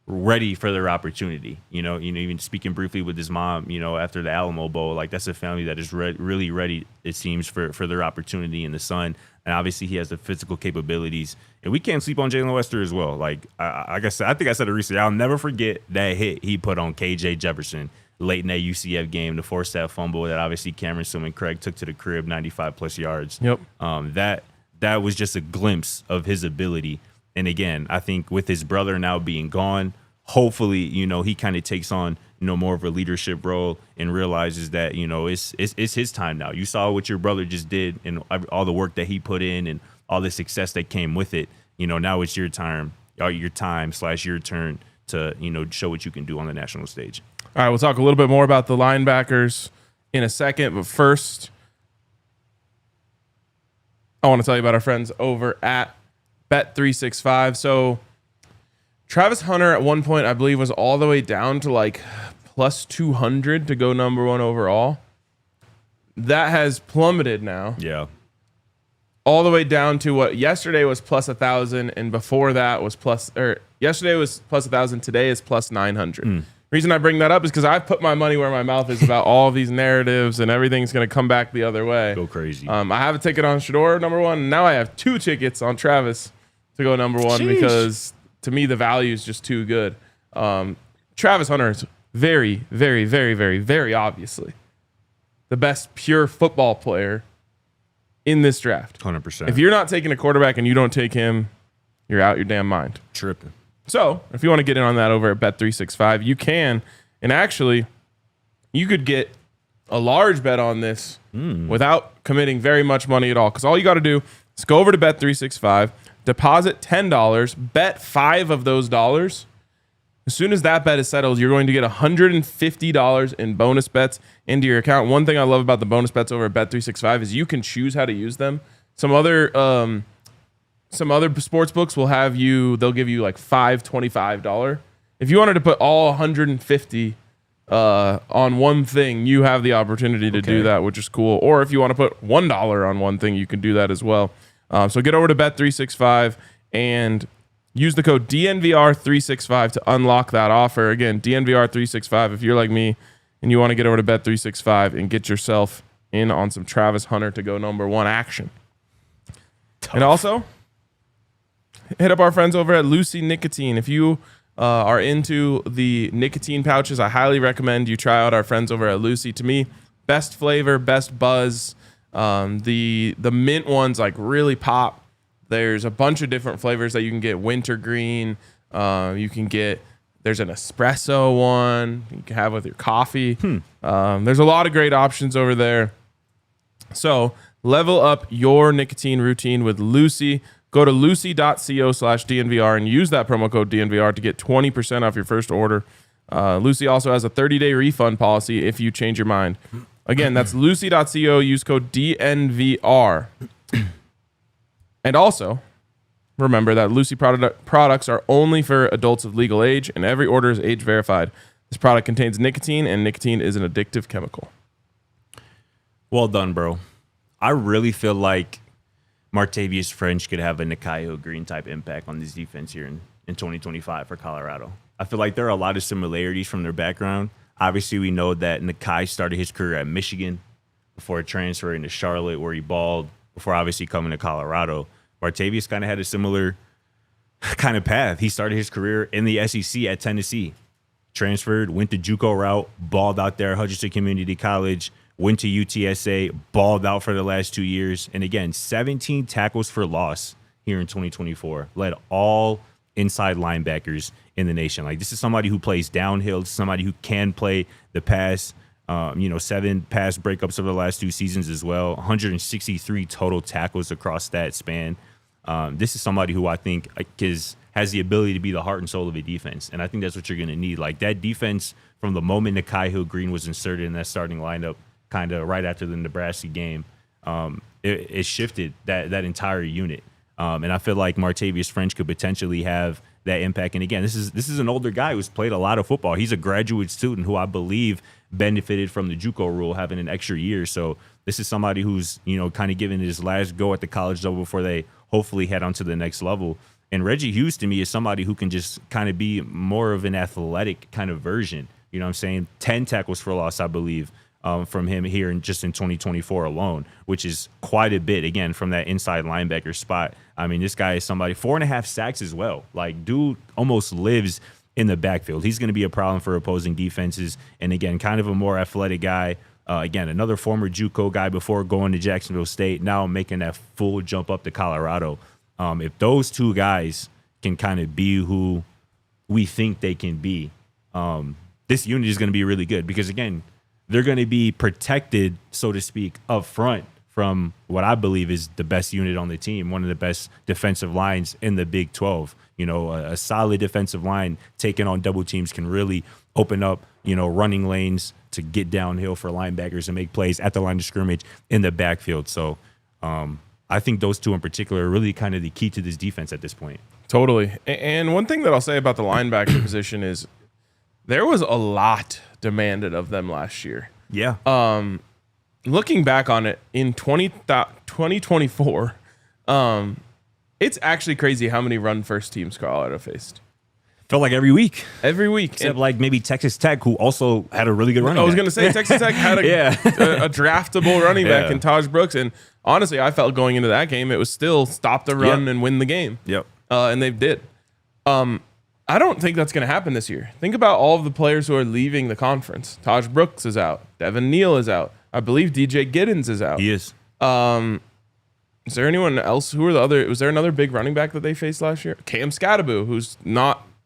Speaker 2: ready for their opportunity. You know, even speaking briefly with his mom, you know, after the Alamo Bowl, like that's a family that is really ready, it seems, for their opportunity in the sun. And obviously he has the physical capabilities. And we can't sleep on Jalen Wester as well. Like I said, I think I said it recently. I'll never forget that hit he put on KJ Jefferson late in that UCF game, the forced that fumble that obviously Cameron Summan Craig took to the crib, 95-plus yards.
Speaker 1: Yep.
Speaker 2: That was just a glimpse of his ability. And again, I think with his brother now being gone, hopefully, he kind of takes on, more of a leadership role and realizes that, it's his time now. You saw what your brother just did and all the work that he put in and all the success that came with it. Now it's your time / your turn to, show what you can do on the national stage.
Speaker 1: All right, we'll talk a little bit more about the linebackers in a second, but first, I want to tell you about our friends over at Bet365. So Travis Hunter at one point, I believe, was all the way down to like plus 200 to go number 1 overall. That has plummeted now.
Speaker 2: Yeah.
Speaker 1: All the way down to what yesterday was plus 1,000, and before that was yesterday was plus 1,000. Today is plus 900. Reason I bring that up is because I've put my money where my mouth is about all of these narratives, and everything's going to come back the other way.
Speaker 2: Go crazy.
Speaker 1: I have a ticket on Shedeur number 1. And now I have 2 tickets on Travis to go number 1. Sheesh. Because to me the value is just too good. Travis Hunter is very, very, very, very, very obviously the best pure football player in this draft.
Speaker 2: 100%.
Speaker 1: If you're not taking a quarterback and you don't take him, you're out your damn mind.
Speaker 2: Tripping.
Speaker 1: So if you want to get in on that over at Bet365, you can. And actually, you could get a large bet on this without committing very much money at all. Because all you got to do is go over to Bet365, deposit $10, bet 5 of those dollars. As soon as that bet is settled, you're going to get $150 in bonus bets into your account. One thing I love about the bonus bets over at Bet365 is you can choose how to use them. Some other sports books will have they'll give you like $25. If you wanted to put all 150 on one thing, you have the opportunity to do that, which is cool. Or if you want to put $1 on one thing, you can do that as well. So get over to Bet365 and use the code DNVR365 to unlock that offer. Again, DNVR365 if you're like me and you want to get over to Bet365 and get yourself in on some Travis Hunter to go number 1 action. Tough. And also, hit up our friends over at Lucy Nicotine. If you are into the nicotine pouches, I highly recommend you try out our friends over at Lucy. To me, best flavor, best buzz. The mint ones like really pop. There's a bunch of different flavors that you can get. Wintergreen. There's an espresso one you can have with your coffee. There's a lot of great options over there. So level up your nicotine routine with Lucy. Go to lucy.co/DNVR and use that promo code DNVR to get 20% off your first order. Lucy also has a 30-day refund policy if you change your mind. Again, that's lucy.co. Use code DNVR. And also, remember that Lucy products are only for adults of legal age, and every order is age verified. This product contains nicotine, and nicotine is an addictive chemical.
Speaker 2: Well done, bro. I really feel like Martavius French could have a Nikhil Green type impact on this defense here in 2025 for Colorado. I feel like there are a lot of similarities from their background. Obviously, we know that Nikhil started his career at Michigan before transferring to Charlotte, where he balled, before obviously coming to Colorado. Martavius kind of had a similar kind of path. He started his career in the SEC at Tennessee, transferred, went the JUCO route, balled out there at Hutchinson Community College, went to UTSA, balled out for the last 2 years. And again, 17 tackles for loss here in 2024, led all inside linebackers in the nation. Like, this is somebody who plays downhill, somebody who can play the pass. 7 pass breakups over the last 2 seasons as well, 163 total tackles across that span. This is somebody who I think has the ability to be the heart and soul of a defense. And I think that's what you're going to need. Like, that defense, from the moment Nikhil Green was inserted in that starting lineup, kind of right after the Nebraska game, it shifted that entire unit. And I feel like Martavius French could potentially have that impact. And again, this is an older guy who's played a lot of football. He's a graduate student who I believe benefited from the JUCO rule, having an extra year. So this is somebody who's, kind of given his last go at the college level before they hopefully head on to the next level. And Reggie Hughes, to me, is somebody who can just kind of be more of an athletic kind of version. You know what I'm saying? 10 tackles for loss, I believe, from him here in 2024 alone, which is quite a bit, again, from that inside linebacker spot. I mean, this guy is somebody, 4.5 sacks as well. Like, dude almost lives in the backfield. He's going to be a problem for opposing defenses. And again, kind of a more athletic guy. Again, another former JUCO guy before going to Jacksonville State, now making that full jump up to Colorado. If those two guys can kind of be who we think they can be, this unit is going to be really good because, again, they're going to be protected, so to speak, up front from what I believe is the best unit on the team, one of the best defensive lines in the Big 12. You know, a solid defensive line taking on double teams can really open up, you know, running lanes to get downhill for linebackers and make plays at the line of scrimmage in the backfield. So I think those two in particular are really kind of the key to this defense at this point.
Speaker 1: Totally. And one thing that I'll say about the linebacker position is there was a lot demanded of them last year.
Speaker 2: Yeah.
Speaker 1: Looking back on it in 2024, it's actually crazy how many run first teams Colorado faced.
Speaker 2: Felt like every week.
Speaker 1: Every week.
Speaker 2: Except like maybe Texas Tech, who also had a really good running back.
Speaker 1: I was going to say Texas Tech had a draftable running back in Taj Brooks. And honestly, I felt going into that game, it was still stop the run and win the game.
Speaker 2: Yep.
Speaker 1: And they did. I don't think that's going to happen this year. Think about all of the players who are leaving the conference. Taj Brooks is out. Devin Neal is out. I believe DJ Giddens is out.
Speaker 2: He is.
Speaker 1: Is there anyone else? Who are the other? Was there another big running back that they faced last year? Cam Scattaboo, who's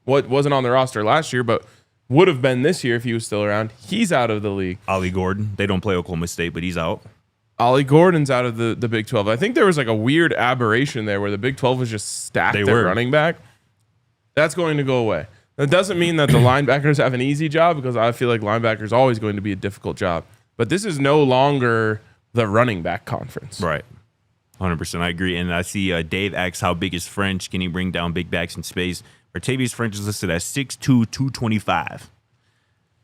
Speaker 1: wasn't on the roster last year, but would have been this year if he was still around. He's out of the league.
Speaker 2: Ollie Gordon. They don't play Oklahoma State, but he's out.
Speaker 1: Ollie Gordon's out of the Big 12. I think there was like a weird aberration there where the Big 12 was just stacked at running back. That's going to go away. That doesn't mean that the linebackers have an easy job, because I feel like linebacker is always going to be a difficult job. But this is no longer the running back conference.
Speaker 2: Right. 100%. I agree. And I see Dave asks, how big is French? Can he bring down big backs in space? Martavius French is listed at 6'2", 225.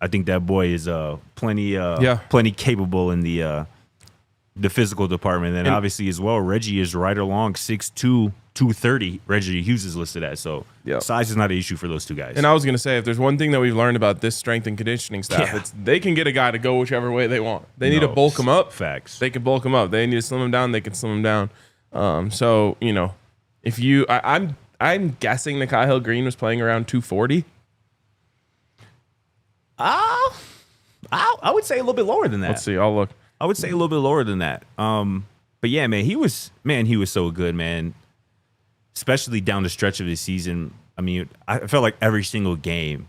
Speaker 2: I think that boy is plenty capable in the physical department. And obviously as well, Reggie is right along 6'2", 230. Reggie Hughes is listed at. So size is not an issue for those two guys.
Speaker 1: And I was going to say, if there's one thing that we've learned about this strength and conditioning staff, it's they can get a guy to go whichever way they want. They need to bulk him up.
Speaker 2: Facts.
Speaker 1: They can bulk him up. They need to slim him down. They can slim him down. So, you know, if you, I'm guessing Nikhil Green was playing around 240.
Speaker 2: I would say a little bit lower than that.
Speaker 1: Let's see. I'll look.
Speaker 2: I would say a little bit lower than that. But yeah, man, he was so good, man. Especially down the stretch of the season. I mean, I felt like every single game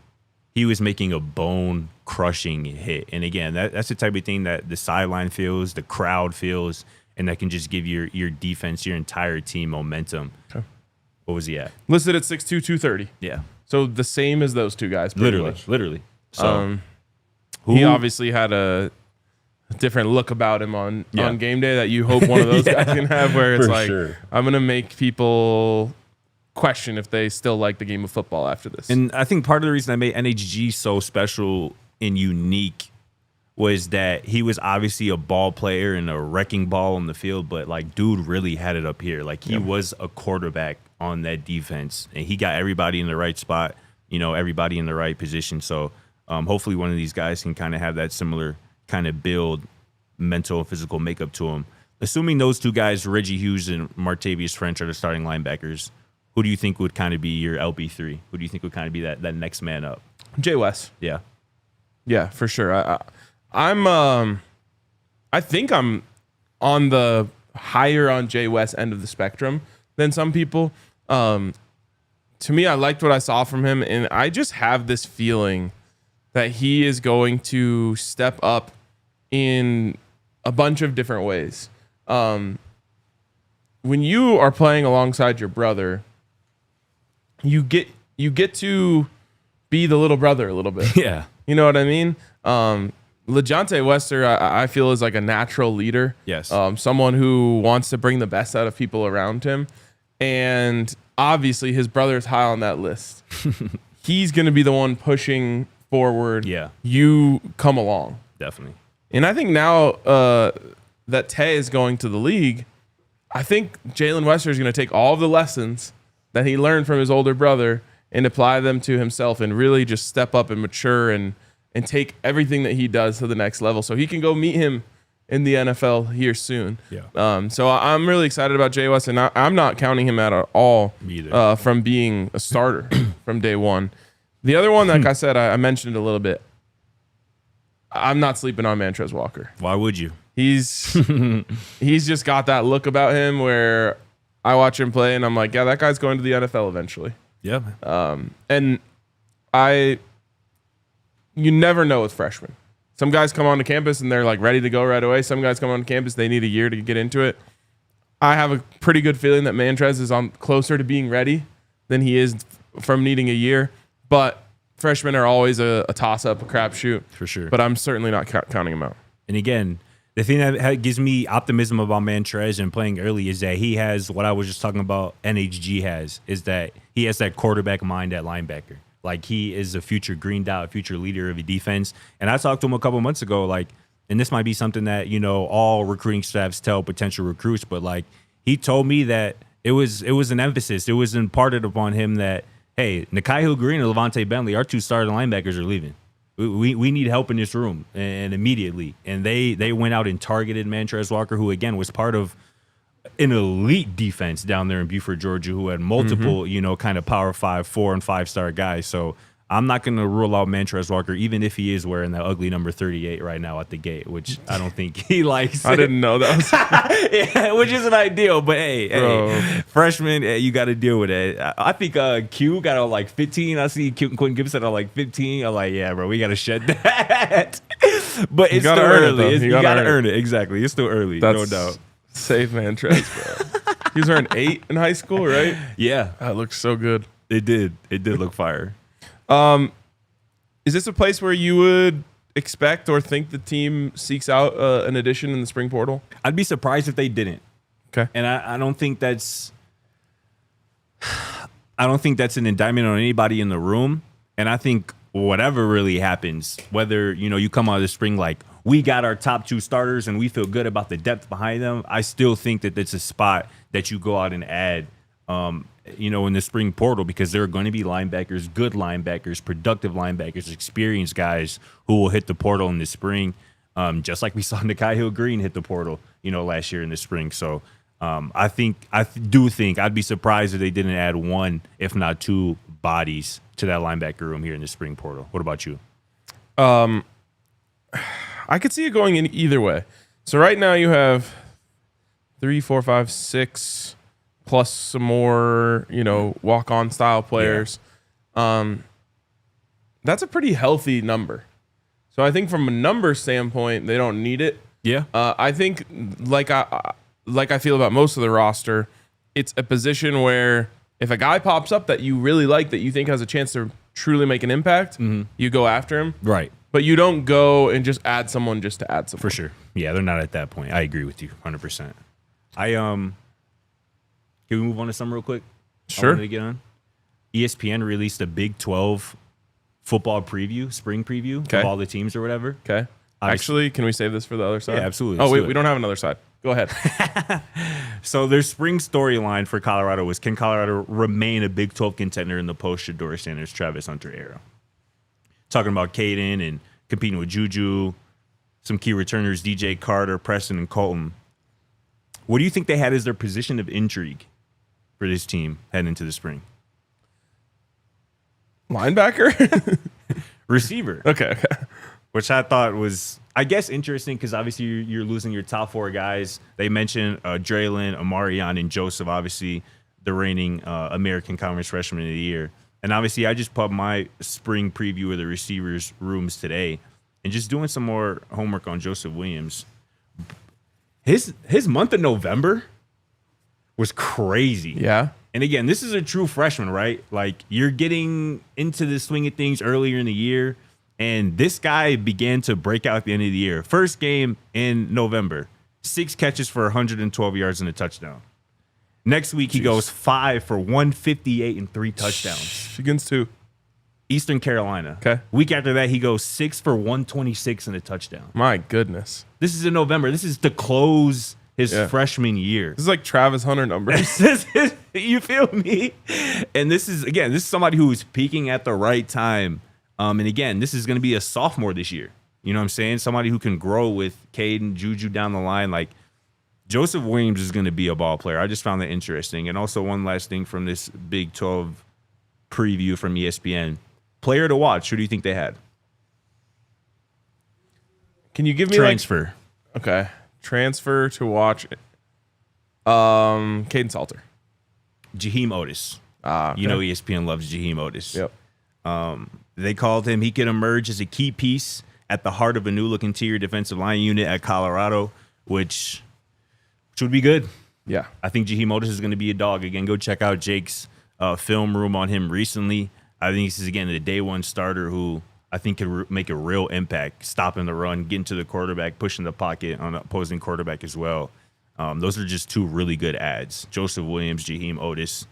Speaker 2: he was making a bone-crushing hit. And again, that's the type of thing that the sideline feels, the crowd feels, and that can just give your defense, your entire team momentum. Okay. What was he at?
Speaker 1: Listed at 6'2", 230.
Speaker 2: Yeah.
Speaker 1: So the same as those two guys.
Speaker 2: Literally. So
Speaker 1: he obviously had a different look about him on game day that you hope one of those guys can have, where it's like, I'm going to make people question if they still like the game of football after this.
Speaker 2: And I think part of the reason I made NHG so special and unique was that he was obviously a ball player and a wrecking ball on the field, but like dude really had it up here. Like he was a quarterback on that defense, and he got everybody in the right spot, you know, everybody in the right position. So hopefully one of these guys can kind of have that similar kind of build, mental and physical makeup to him. Assuming those two guys, Reggie Hughes and Martavius French, are the starting linebackers, who do you think would kind of be your LB3? Who do you think would kind of be that next man up?
Speaker 1: Jay West.
Speaker 2: Yeah.
Speaker 1: Yeah, for sure. I think I'm on the higher on Jay West end of the spectrum than some people. To me, I liked what I saw from him, and I just have this feeling that he is going to step up in a bunch of different ways. When you are playing alongside your brother, you get to be the little brother a little bit.
Speaker 2: Yeah.
Speaker 1: You know what I mean? LeJontay Wester, I feel, is like a natural leader.
Speaker 2: Yes.
Speaker 1: Someone who wants to bring the best out of people around him. And obviously his brother is high on that list. He's going to be the one pushing forward.
Speaker 2: Yeah.
Speaker 1: You come along.
Speaker 2: Definitely.
Speaker 1: And I think now that Tay is going to the league, I think Jalen Wester is going to take all of the lessons that he learned from his older brother and apply them to himself and really just step up and mature and take everything that he does to the next level so he can go meet him in the NFL here soon.
Speaker 2: Yeah.
Speaker 1: So I'm really excited about Jay West, and I'm not counting him out at all from being a starter from day one. The other one, like I said, I mentioned it a little bit. I'm not sleeping on Montrezl Walker.
Speaker 2: Why would you?
Speaker 1: He's just got that look about him where I watch him play and I'm like, yeah, that guy's going to the NFL eventually.
Speaker 2: Yeah.
Speaker 1: And You never know with freshmen. Some guys come onto campus and they're like ready to go right away. Some guys come on campus, they need a year to get into it. I have a pretty good feeling that Montrez is on closer to being ready than he is from needing a year. But freshmen are always a toss-up, a crapshoot.
Speaker 2: For sure.
Speaker 1: But I'm certainly not counting him out.
Speaker 2: And again, the thing that gives me optimism about Montrez and playing early is that he has what I was just talking about NHG has, is that he has that quarterback mind at linebacker. Like, he is a future green dot, future leader of a defense. And I talked to him a couple months ago, like, and this might be something that, you know, all recruiting staffs tell potential recruits, but like, he told me that it was an emphasis. It was imparted upon him that, hey, Nikhil Green and LaVonta Bentley, our two starting linebackers, are leaving. We need help in this room, and immediately. And they went out and targeted Montrez Walker, who again was part of an elite defense down there in Beaufort, Georgia, who had multiple, you know, kind of Power 5, 4, and 5-star guys. So I'm not going to rule out Montrez Walker, even if he is wearing that ugly number 38 right now at the gate, which I don't think he likes.
Speaker 1: I didn't know that was
Speaker 2: yeah, which isn't ideal, but hey, freshman, you got to deal with it. I think Q got on like 15. I see Quentin Gibson on like 15. I'm like, yeah, bro, we got to shed that. But it's still early. You got to earn it. Exactly. It's still early, no doubt.
Speaker 1: Save Montrez, bro. He was wearing 8 in high school, right?
Speaker 2: Yeah.
Speaker 1: That looks so good.
Speaker 2: It did. It did look fire.
Speaker 1: Is this a place where you would expect or think the team seeks out an addition in the spring portal?
Speaker 2: I'd be surprised if they didn't.
Speaker 1: Okay.
Speaker 2: And I don't think that's an indictment on anybody in the room. And I think whatever really happens, whether, you know, you come out of the spring like, we got our top 2 starters and we feel good about the depth behind them, I still think that it's a spot that you go out and add, you know, in the spring portal, because there are going to be linebackers, good linebackers, productive linebackers, experienced guys who will hit the portal in the spring, just like we saw Nikhil Green hit the portal, you know, last year in the spring. So I do think I'd be surprised if they didn't add 1, if not 2 bodies to that linebacker room here in the spring portal. What about you?
Speaker 1: I could see it going in either way. So right now you have 3, 4, 5, 6 plus some more, you know, walk-on style players. Yeah. That's a pretty healthy number. So I think from a number standpoint, they don't need it.
Speaker 2: Yeah.
Speaker 1: I think like I feel about most of the roster, it's a position where if a guy pops up that you really like, that you think has a chance to truly make an impact, you go after him.
Speaker 2: Right.
Speaker 1: But you don't go and just add someone just to add someone.
Speaker 2: For sure. Yeah, they're not at that point. I agree with you 100%. Can we move on to some real quick?
Speaker 1: Sure.
Speaker 2: I wanted to get on. ESPN released a Big 12 football preview, spring preview of all the teams or whatever.
Speaker 1: Okay. Actually, can we save this for the other side?
Speaker 2: Yeah, absolutely.
Speaker 1: Oh, wait, we don't have another side. Go ahead.
Speaker 2: So their spring storyline for Colorado was, can Colorado remain a Big 12 contender in the post-Shedeur Sanders, Travis Hunter era? Talking about Caden and competing with Juju, some key returners, DJ Carter, Preston, and Colton. What do you think they had as their position of intrigue for this team heading into the spring?
Speaker 1: Linebacker?
Speaker 2: Receiver.
Speaker 1: Okay.
Speaker 2: Which I thought was, I guess, interesting because obviously you're losing your top 4 guys. They mentioned Draylon, Amarion, and Joseph, obviously the reigning American Conference Freshman of the Year. And obviously, I just put my spring preview of the receivers' rooms today and just doing some more homework on Joseph Williams. His month of November was crazy.
Speaker 1: Yeah.
Speaker 2: And again, this is a true freshman, right? Like, you're getting into the swing of things earlier in the year, and this guy began to break out at the end of the year. First game in November, 6 catches for 112 yards and a touchdown. Next week, he goes 5 for 158 and 3 touchdowns.
Speaker 1: Against who?
Speaker 2: Eastern Carolina.
Speaker 1: Okay.
Speaker 2: Week after that, he goes 6 for 126 and a touchdown.
Speaker 1: My goodness.
Speaker 2: This is in November. This is to close his freshman year.
Speaker 1: This is like Travis Hunter numbers.
Speaker 2: You feel me? And this is somebody who is peaking at the right time. And again, this is going to be a sophomore this year. You know what I'm saying? Somebody who can grow with Caden, Juju down the line. Like, Joseph Williams is going to be a ball player. I just found that interesting. And also one last thing from this Big 12 preview from ESPN. Player to watch, who do you think they had?
Speaker 1: Can you give me
Speaker 2: transfer?
Speaker 1: Okay. Transfer to watch. Caden Salter.
Speaker 2: Jaheim Otis.
Speaker 1: Okay.
Speaker 2: You know ESPN loves Jaheim Otis.
Speaker 1: Yep.
Speaker 2: They called him. He could emerge as a key piece at the heart of a new-look interior defensive line unit at Colorado, which would be good.
Speaker 1: Yeah.
Speaker 2: I think Jaheim Otis is going to be a dog. Again, go check out Jake's film room on him recently. I think this is, again, the day one starter who I think can make a real impact, stopping the run, getting to the quarterback, pushing the pocket on the opposing quarterback as well. Those are just two really good ads. Joseph Williams, Jaheim Otis.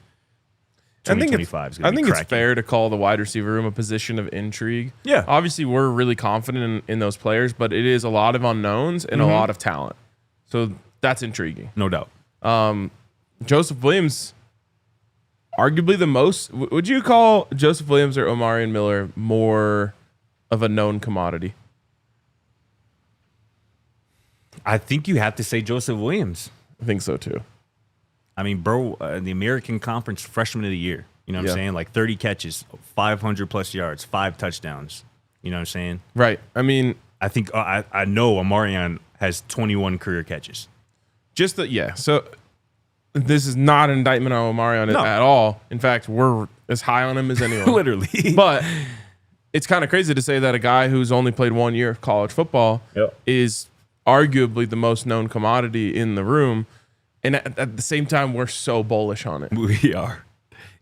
Speaker 1: I think
Speaker 2: it's
Speaker 1: fair to call the wide receiver room a position of intrigue.
Speaker 2: Yeah.
Speaker 1: Obviously, we're really confident in those players, but it is a lot of unknowns and a lot of talent. So that's intriguing.
Speaker 2: No doubt.
Speaker 1: Joseph Williams, arguably the most. Would you call Joseph Williams or Omarion Miller more of a known commodity?
Speaker 2: I think you have to say Joseph Williams.
Speaker 1: I think so too.
Speaker 2: I mean, bro, the American Conference Freshman of the Year. You know what I'm saying? Like 30 catches, 500 plus yards, 5 touchdowns. You know what I'm saying?
Speaker 1: Right. I mean,
Speaker 2: I think I know Omarion has 21 career catches.
Speaker 1: So this is not an indictment on Omarion at all. In fact, we're as high on him as anyone.
Speaker 2: Literally.
Speaker 1: But it's kind of crazy to say that a guy who's only played 1 year of college football is arguably the most known commodity in the room. And at the same time, we're so bullish on it.
Speaker 2: We are.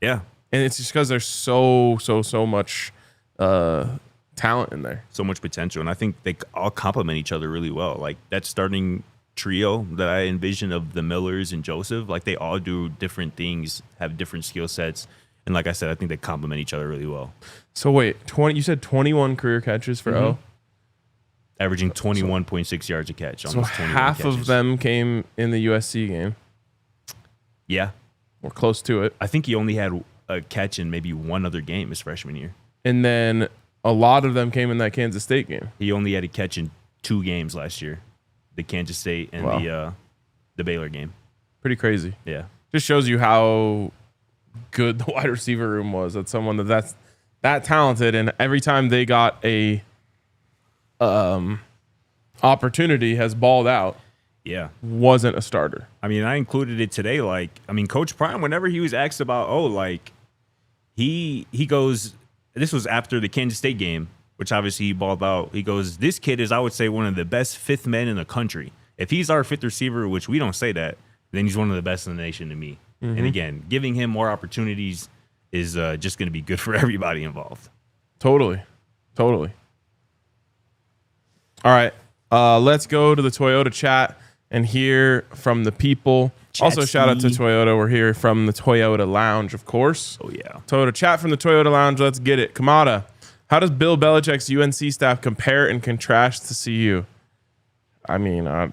Speaker 2: Yeah.
Speaker 1: And it's just because there's so much talent in there.
Speaker 2: So much potential. And I think they all complement each other really well. Like that starting trio that I envision of the Millers and Joseph, like they all do different things, have different skill sets. And like I said, I think they complement each other really well.
Speaker 1: So wait, you said 21 career catches for O?
Speaker 2: Averaging 21.6 yards a catch.
Speaker 1: So half of them came in the USC game.
Speaker 2: Yeah.
Speaker 1: Or close to it.
Speaker 2: I think he only had a catch in maybe one other game his freshman year.
Speaker 1: And then a lot of them came in that Kansas State game.
Speaker 2: He only had a catch in 2 games last year. The Kansas State and the Baylor game.
Speaker 1: Pretty crazy.
Speaker 2: Yeah.
Speaker 1: Just shows you how good the wide receiver room was. That's someone that's that talented, and every time they got a opportunity has balled out.
Speaker 2: Yeah.
Speaker 1: Wasn't a starter.
Speaker 2: I mean, I included it today. Like, I mean, Coach Prime, whenever he was asked about, he goes, this was after the Kansas State game, which obviously he balled out. He goes, this kid is, I would say, one of the best fifth men in the country. If he's our fifth receiver, which we don't say that, then he's one of the best in the nation to me. Mm-hmm. And again, giving him more opportunities is just going to be good for everybody involved.
Speaker 1: Totally. All right. Let's go to the Toyota chat and hear from the people. Also, shout out to Toyota. We're here from the Toyota Lounge, of course.
Speaker 2: Oh, yeah.
Speaker 1: Toyota chat from the Toyota Lounge. Let's get it. Kamada, how does Bill Belichick's UNC staff compare and contrast to CU? I mean,
Speaker 2: I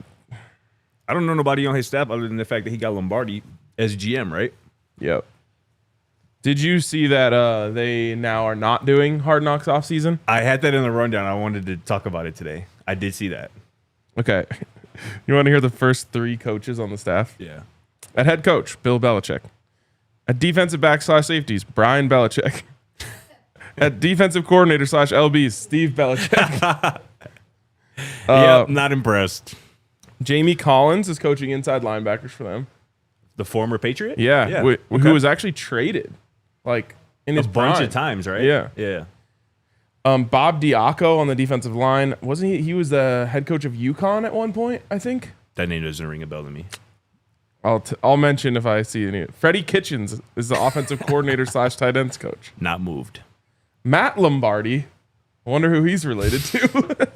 Speaker 2: don't know nobody on his staff other than the fact that he got Lombardi as GM, right?
Speaker 1: Yep. Did you see that they now are not doing Hard Knocks off season?
Speaker 2: I had that in the rundown. I wanted to talk about it today. I did see that.
Speaker 1: Okay. You want to hear the first 3 coaches on the staff?
Speaker 2: Yeah.
Speaker 1: At head coach, Bill Belichick. At defensive back / safeties, Brian Belichick. At defensive coordinator / LBs, Steve Belichick.
Speaker 2: Not impressed.
Speaker 1: Jamie Collins is coaching inside linebackers for them.
Speaker 2: The former Patriot?
Speaker 1: Yeah. Who was actually traded like in his
Speaker 2: bunch
Speaker 1: prime.
Speaker 2: of times, right?
Speaker 1: Yeah.
Speaker 2: Yeah.
Speaker 1: Bob Diaco on the defensive line. Wasn't he? He was the head coach of UConn at one point, I think.
Speaker 2: That name doesn't ring a bell to me.
Speaker 1: I'll mention if I see any. Freddie Kitchens is the offensive coordinator / tight ends coach.
Speaker 2: Not moved.
Speaker 1: Matt Lombardi. I wonder who he's related to.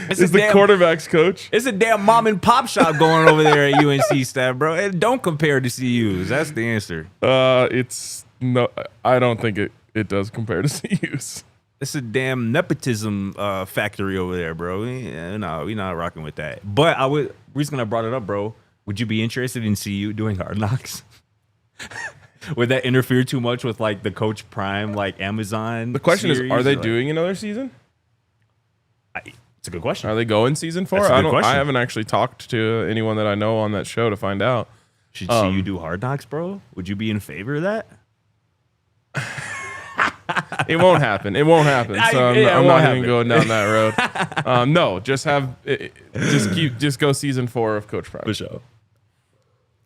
Speaker 1: Is the quarterback's coach.
Speaker 2: It's a damn mom and pop shop going over there at UNC staff, bro. And don't compare to CU's. That's the answer.
Speaker 1: It's no. I don't think it does compare to CU's.
Speaker 2: It's a damn nepotism factory over there, bro. No, we're not rocking with that. But reason I brought it up, bro, would you be interested in CU doing Hard Knocks? Would that interfere too much with like the Coach Prime, like Amazon?
Speaker 1: The question is, are they
Speaker 2: like,
Speaker 1: doing another season?
Speaker 2: It's a good question.
Speaker 1: Are they going season 4? I haven't actually talked to anyone that I know on that show to find out.
Speaker 2: Should CU do Hard Knocks, bro? Would you be in favor of that?
Speaker 1: It won't happen. It won't happen. So I'm not even going down that road. No, just go season 4 of Coach Prime.
Speaker 2: For sure.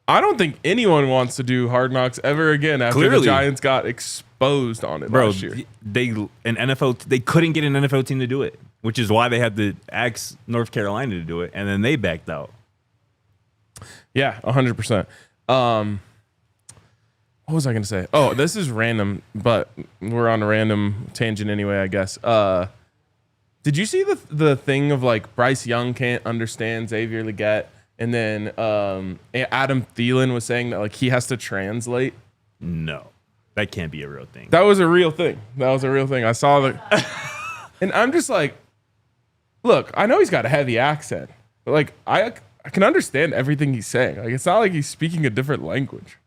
Speaker 1: I don't think anyone wants to do Hard Knocks ever again after the
Speaker 2: Clearly.
Speaker 1: Giants got exposed on it
Speaker 2: Bro,
Speaker 1: last year.
Speaker 2: they couldn't get an NFL team to do it, which is why they had to ask North Carolina to do it, and then they backed out.
Speaker 1: Yeah, 100%. What was I going to say? Oh, this is random, but we're on a random tangent anyway, I guess. Did you see the thing of like Bryce Young can't understand Xavier Legette, and then Adam Thielen was saying that like he has to translate?
Speaker 2: No, that can't be a real thing.
Speaker 1: That was a real thing. I saw the, and I'm just like, look, I know he's got a heavy accent, but like I can understand everything he's saying. Like it's not like he's speaking a different language.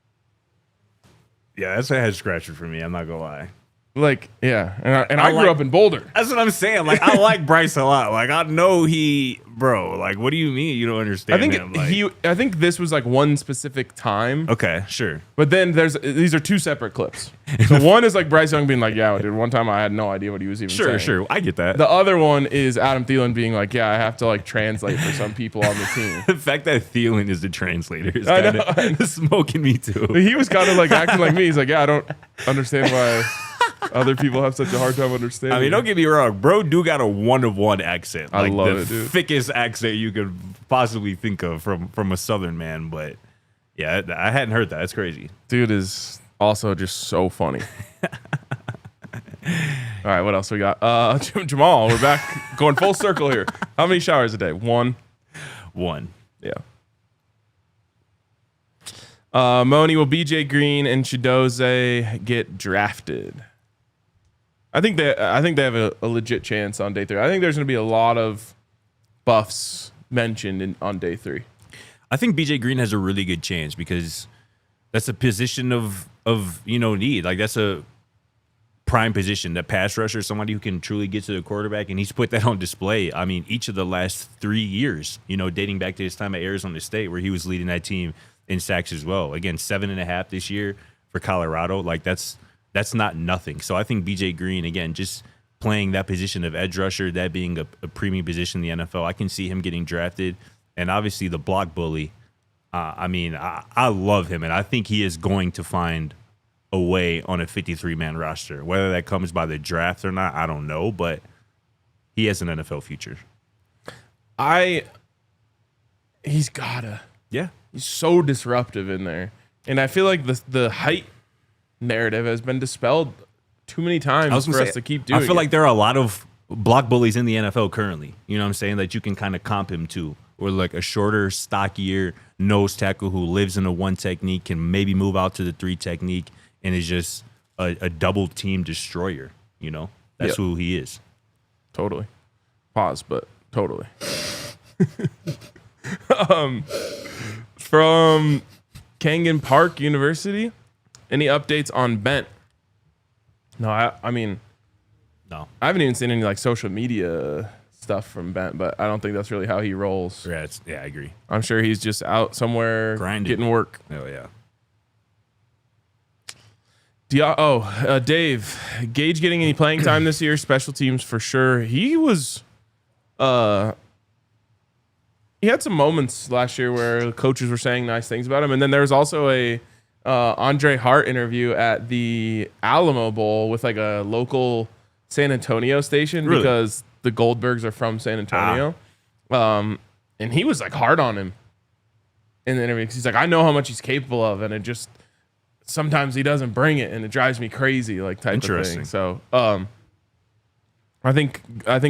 Speaker 2: Yeah, that's a head scratcher for me. I'm not gonna lie.
Speaker 1: Like, yeah, and I grew up in Boulder.
Speaker 2: That's what I'm saying. Like, I like Bryce a lot. Like, I know bro. Like, what do you mean you don't understand him? Like,
Speaker 1: I think this was like one specific time.
Speaker 2: okay, sure.
Speaker 1: But then these are two separate clips. So one is like Bryce Young being like, "Yeah, dude, one time I had no idea what he was even saying."
Speaker 2: Sure. I get that.
Speaker 1: The other one is Adam Thielen being like, "Yeah, I have to like translate for some people on the team."
Speaker 2: The fact that Thielen is the translator is
Speaker 1: I
Speaker 2: kind of smoking me too.
Speaker 1: He was kind of like acting like me. He's like, "Yeah, I don't understand why other people have such a hard time understanding."
Speaker 2: I mean, don't get me wrong, bro. Do got a one-of-one accent.
Speaker 1: I
Speaker 2: Like
Speaker 1: love
Speaker 2: the
Speaker 1: it, dude.
Speaker 2: thickest accent you could possibly think of from a Southern man. But yeah, I hadn't heard that. That's crazy.
Speaker 1: Dude is also just so funny. All right, what else we got? Jamal, we're back going full circle here. How many showers a day? One. Yeah. Moni, will BJ Green and Chidozie get drafted? I think they have a legit chance on day 3. I think there's going to be a lot of Buffs mentioned on day 3.
Speaker 2: I think BJ Green has a really good chance because that's a position of need. Like that's a prime position, that pass rusher, somebody who can truly get to the quarterback, and he's put that on display. I mean, each of the last 3 years, dating back to his time at Arizona State, where he was leading that team in sacks as well. Again, 7.5 this year for Colorado. Like that's not nothing. So I think BJ Green, again, just playing that position of edge rusher, that being a premium position in the NFL, I can see him getting drafted. And obviously the block bully. I love him, and I think he is going to find a way on a 53-man roster. Whether that comes by the draft or not, I don't know, but he has an NFL future.
Speaker 1: He's gotta.
Speaker 2: Yeah.
Speaker 1: He's so disruptive in there. And I feel like the height narrative has been dispelled too many times for us to keep doing
Speaker 2: I feel like there are a lot of block bullies in the NFL currently. You know what I'm saying? That you can kind of comp him to. Or like a shorter, stockier nose tackle who lives in a 1 technique, can maybe move out to the 3 technique, and is just a double team destroyer. That's who he is.
Speaker 1: Totally. Pause, but totally. From Kangan Park University, any updates on Bent? No, I mean,
Speaker 2: No.
Speaker 1: I haven't even seen any like social media stuff from Bent, but I don't think that's really how he rolls.
Speaker 2: Yeah, I agree.
Speaker 1: I'm sure he's just out somewhere
Speaker 2: Grinding.
Speaker 1: getting work.
Speaker 2: Oh, yeah.
Speaker 1: Dave, Gage getting any playing time this year? Special teams for sure. He was, he had some moments last year where the coaches were saying nice things about him, and then there was also a Andre Hart interview at the Alamo Bowl with like a local San Antonio station.
Speaker 2: Really?
Speaker 1: Because the Goldbergs are from San Antonio. And he was like hard on him in the interview because he's like, I know how much he's capable of, and it just sometimes he doesn't bring it, and it drives me crazy, like type of thing. So I think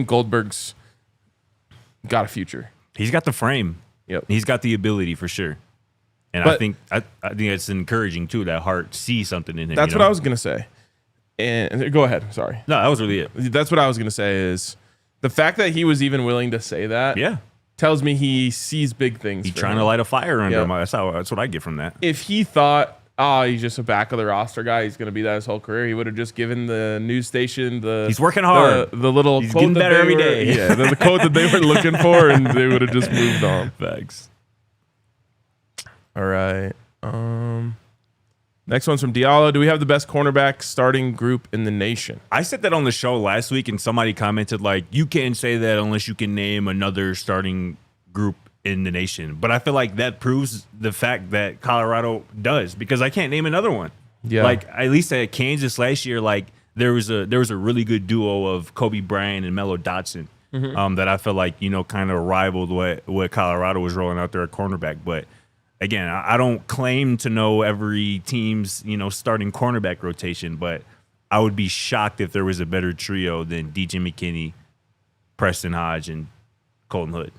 Speaker 1: Goldberg's got a future.
Speaker 2: He's got the frame.
Speaker 1: Yep.
Speaker 2: He's got the ability for sure. And I think it's encouraging too that Hart sees something in him.
Speaker 1: That's what I was gonna say. And go ahead. Sorry.
Speaker 2: No, that was really it.
Speaker 1: That's what I was gonna say is the fact that he was even willing to say that.
Speaker 2: Yeah.
Speaker 1: Tells me he sees big things.
Speaker 2: He's trying to light a fire under him. That's what I get from that.
Speaker 1: If he thought, he's just a back of the roster guy, he's going to be that his whole career, he would have just given the news station
Speaker 2: he's working hard.
Speaker 1: The little
Speaker 2: he's
Speaker 1: quote
Speaker 2: getting
Speaker 1: that
Speaker 2: better every day.
Speaker 1: Yeah, the quote that they were looking for, and they would have just moved on.
Speaker 2: Thanks.
Speaker 1: All right. Next one's from Diallo. Do we have the best cornerback starting group in the nation?
Speaker 2: I said that on the show last week, and somebody commented like, "You can't say that unless you can name another starting group in the nation. But I feel like that proves the fact that Colorado does, because I can't name another one.
Speaker 1: Yeah.
Speaker 2: Like at least at Kansas last year, like there was a really good duo of Kobe Bryant and Melo Dotson that I feel like, you know, kind of rivaled what Colorado was rolling out there at cornerback. But again, I don't claim to know every team's, you know, starting cornerback rotation, but I would be shocked if there was a better trio than DJ McKinney, Preston Hodge, and Colton Hood.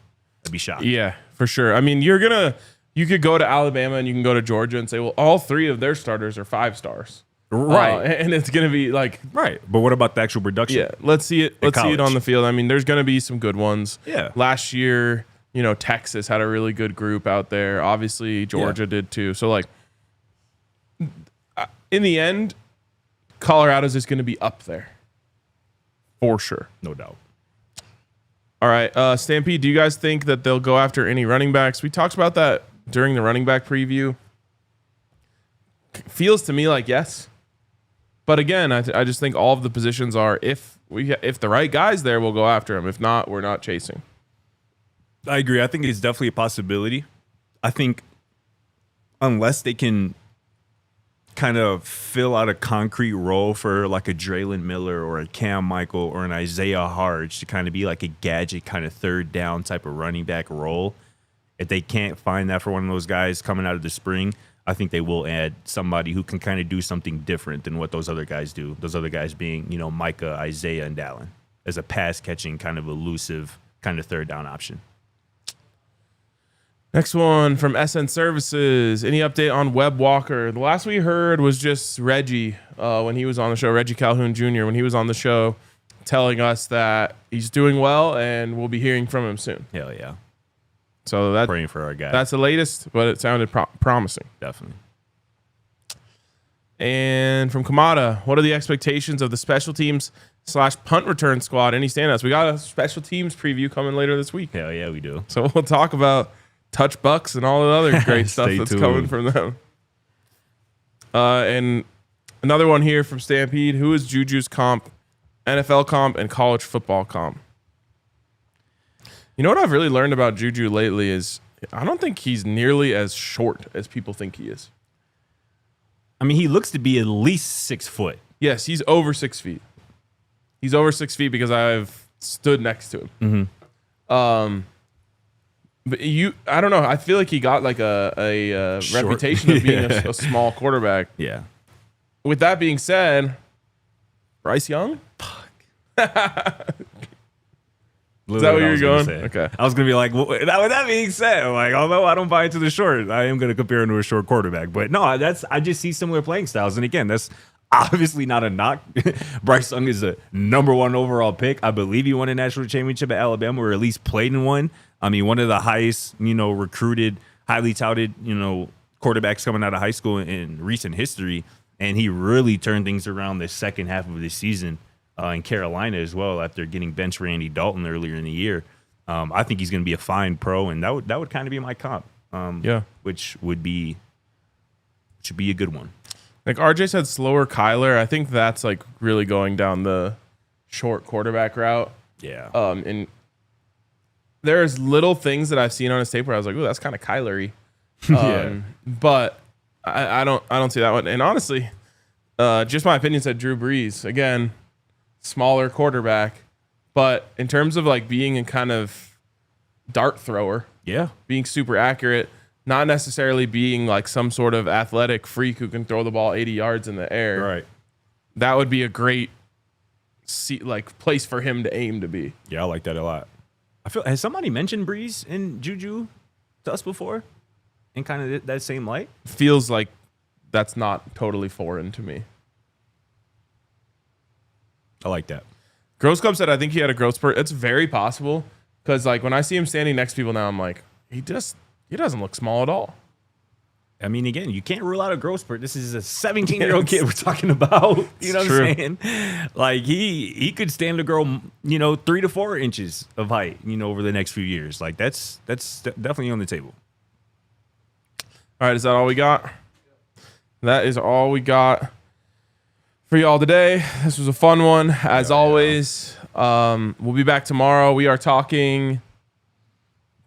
Speaker 2: I'd be shocked.
Speaker 1: Yeah, for sure. I mean, you could go to Alabama and you can go to Georgia and say, well, all 3 of their starters are 5 stars.
Speaker 2: Right.
Speaker 1: And it's going to be like,
Speaker 2: right. But what about the actual production?
Speaker 1: yeah, let's see it. Let's see it
Speaker 2: college.
Speaker 1: on the field. I mean, there's going to be some good ones.
Speaker 2: Yeah.
Speaker 1: Last year, you know, Texas had a really good group out there. Obviously, Georgia did too. So, like, in the end, Colorado's is going to be up there for sure.
Speaker 2: No doubt.
Speaker 1: All right, Stampede, do you guys think that they'll go after any running backs? We talked about that during the running back preview. Feels to me like yes. But again, I just think all of the positions are, if the right guy's there, we'll go after him. If not, we're not chasing.
Speaker 2: I agree. I think it's definitely a possibility. I think unless they can kind of fill out a concrete role for like a Draylon Miller or a Cam Michael or an Isaiah Harge to kind of be like a gadget kind of third down type of running back role, if they can't find that for one of those guys coming out of the spring, I think they will add somebody who can kind of do something different than what those other guys do. Those other guys being, you know, Micah, Isaiah, and Dallin as a pass catching kind of elusive kind of third down option.
Speaker 1: Next one from SN Services. Any update on Webb Walker? The last we heard was just Reggie when he was on the show, Reggie Calhoun Jr., when he was on the show, telling us that he's doing well and we'll be hearing from him soon.
Speaker 2: Hell yeah.
Speaker 1: So
Speaker 2: Praying for our guy.
Speaker 1: that's the latest, but it sounded promising.
Speaker 2: Definitely.
Speaker 1: And from Kamada, what are the expectations of the special teams / punt return squad? Any standouts? We got a special teams preview coming later this week.
Speaker 2: Hell yeah, we do.
Speaker 1: So we'll talk about touch bucks and all the other great stuff
Speaker 2: Stay
Speaker 1: that's
Speaker 2: tuned.
Speaker 1: coming from them. And another one here from Stampede. Who is Juju's comp, NFL comp, and college football comp? You know what I've really learned about Juju lately is I don't think he's nearly as short as people think he is.
Speaker 2: I mean, he looks to be at least 6 foot.
Speaker 1: Yes, he's over 6 feet. He's over 6 feet because I've stood next to him.
Speaker 2: Mm-hmm.
Speaker 1: But I don't know. I feel like he got like a reputation of being a small quarterback.
Speaker 2: Yeah.
Speaker 1: With that being said, Bryce Young? Is that where you're going? Okay.
Speaker 2: I was going to be like, well, with that being said, like, although I don't buy into the short, I am going to compare him to a short quarterback. But no, I just see similar playing styles. And again, that's obviously not a knock. Bryce Young is a #1 overall pick. I believe he won a national championship at Alabama, or at least played in one. I mean, one of the highest, you know, recruited, highly touted, you know, quarterbacks coming out of high school in recent history. And he really turned things around the second half of the season in Carolina as well after getting benched Randy Dalton earlier in the year. I think he's going to be a fine pro, and that would kind of be my comp. Which should be a good one.
Speaker 1: Like RJ said, slower Kyler. I think that's like really going down the short quarterback route.
Speaker 2: Yeah.
Speaker 1: And there's little things that I've seen on his tape where I was like, "Ooh, that's kind of Kyler-y." But I don't see that one. And honestly, just my opinion said Drew Brees again, smaller quarterback, but in terms of like being a kind of dart thrower, being super accurate, not necessarily being like some sort of athletic freak who can throw the ball 80 yards in the air.
Speaker 2: Right.
Speaker 1: That would be a great place for him to aim to be.
Speaker 2: Yeah, I like that a lot. Has somebody mentioned Breeze and Juju to us before in kind of that same light?
Speaker 1: Feels like that's not totally foreign to me.
Speaker 2: I like that.
Speaker 1: Gross Club said, I think he had a growth spurt. It's very possible because like when I see him standing next to people now, I'm like, he doesn't look small at all.
Speaker 2: I mean, again, you can't rule out a growth spurt. This is a 17-year-old kid we're talking about. You know what I'm saying? Like he could stand to grow, 3 to 4 inches of height, over the next few years. Like that's definitely on the table.
Speaker 1: All right, is that all we got? That is all we got for y'all today. This was a fun one, as always. We'll be back tomorrow. We are talking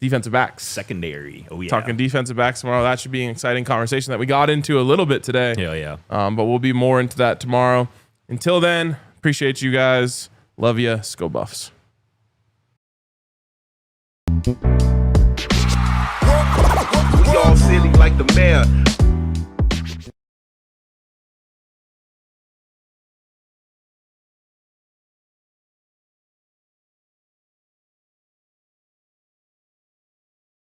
Speaker 1: defensive backs.
Speaker 2: Secondary. Oh, yeah.
Speaker 1: Talking defensive backs tomorrow. That should be an exciting conversation that we got into a little bit today.
Speaker 2: Hell yeah.
Speaker 1: But we'll be more into that tomorrow. Until then, appreciate you guys. Love you. Go Buffs.
Speaker 4: We all silly like the mayor.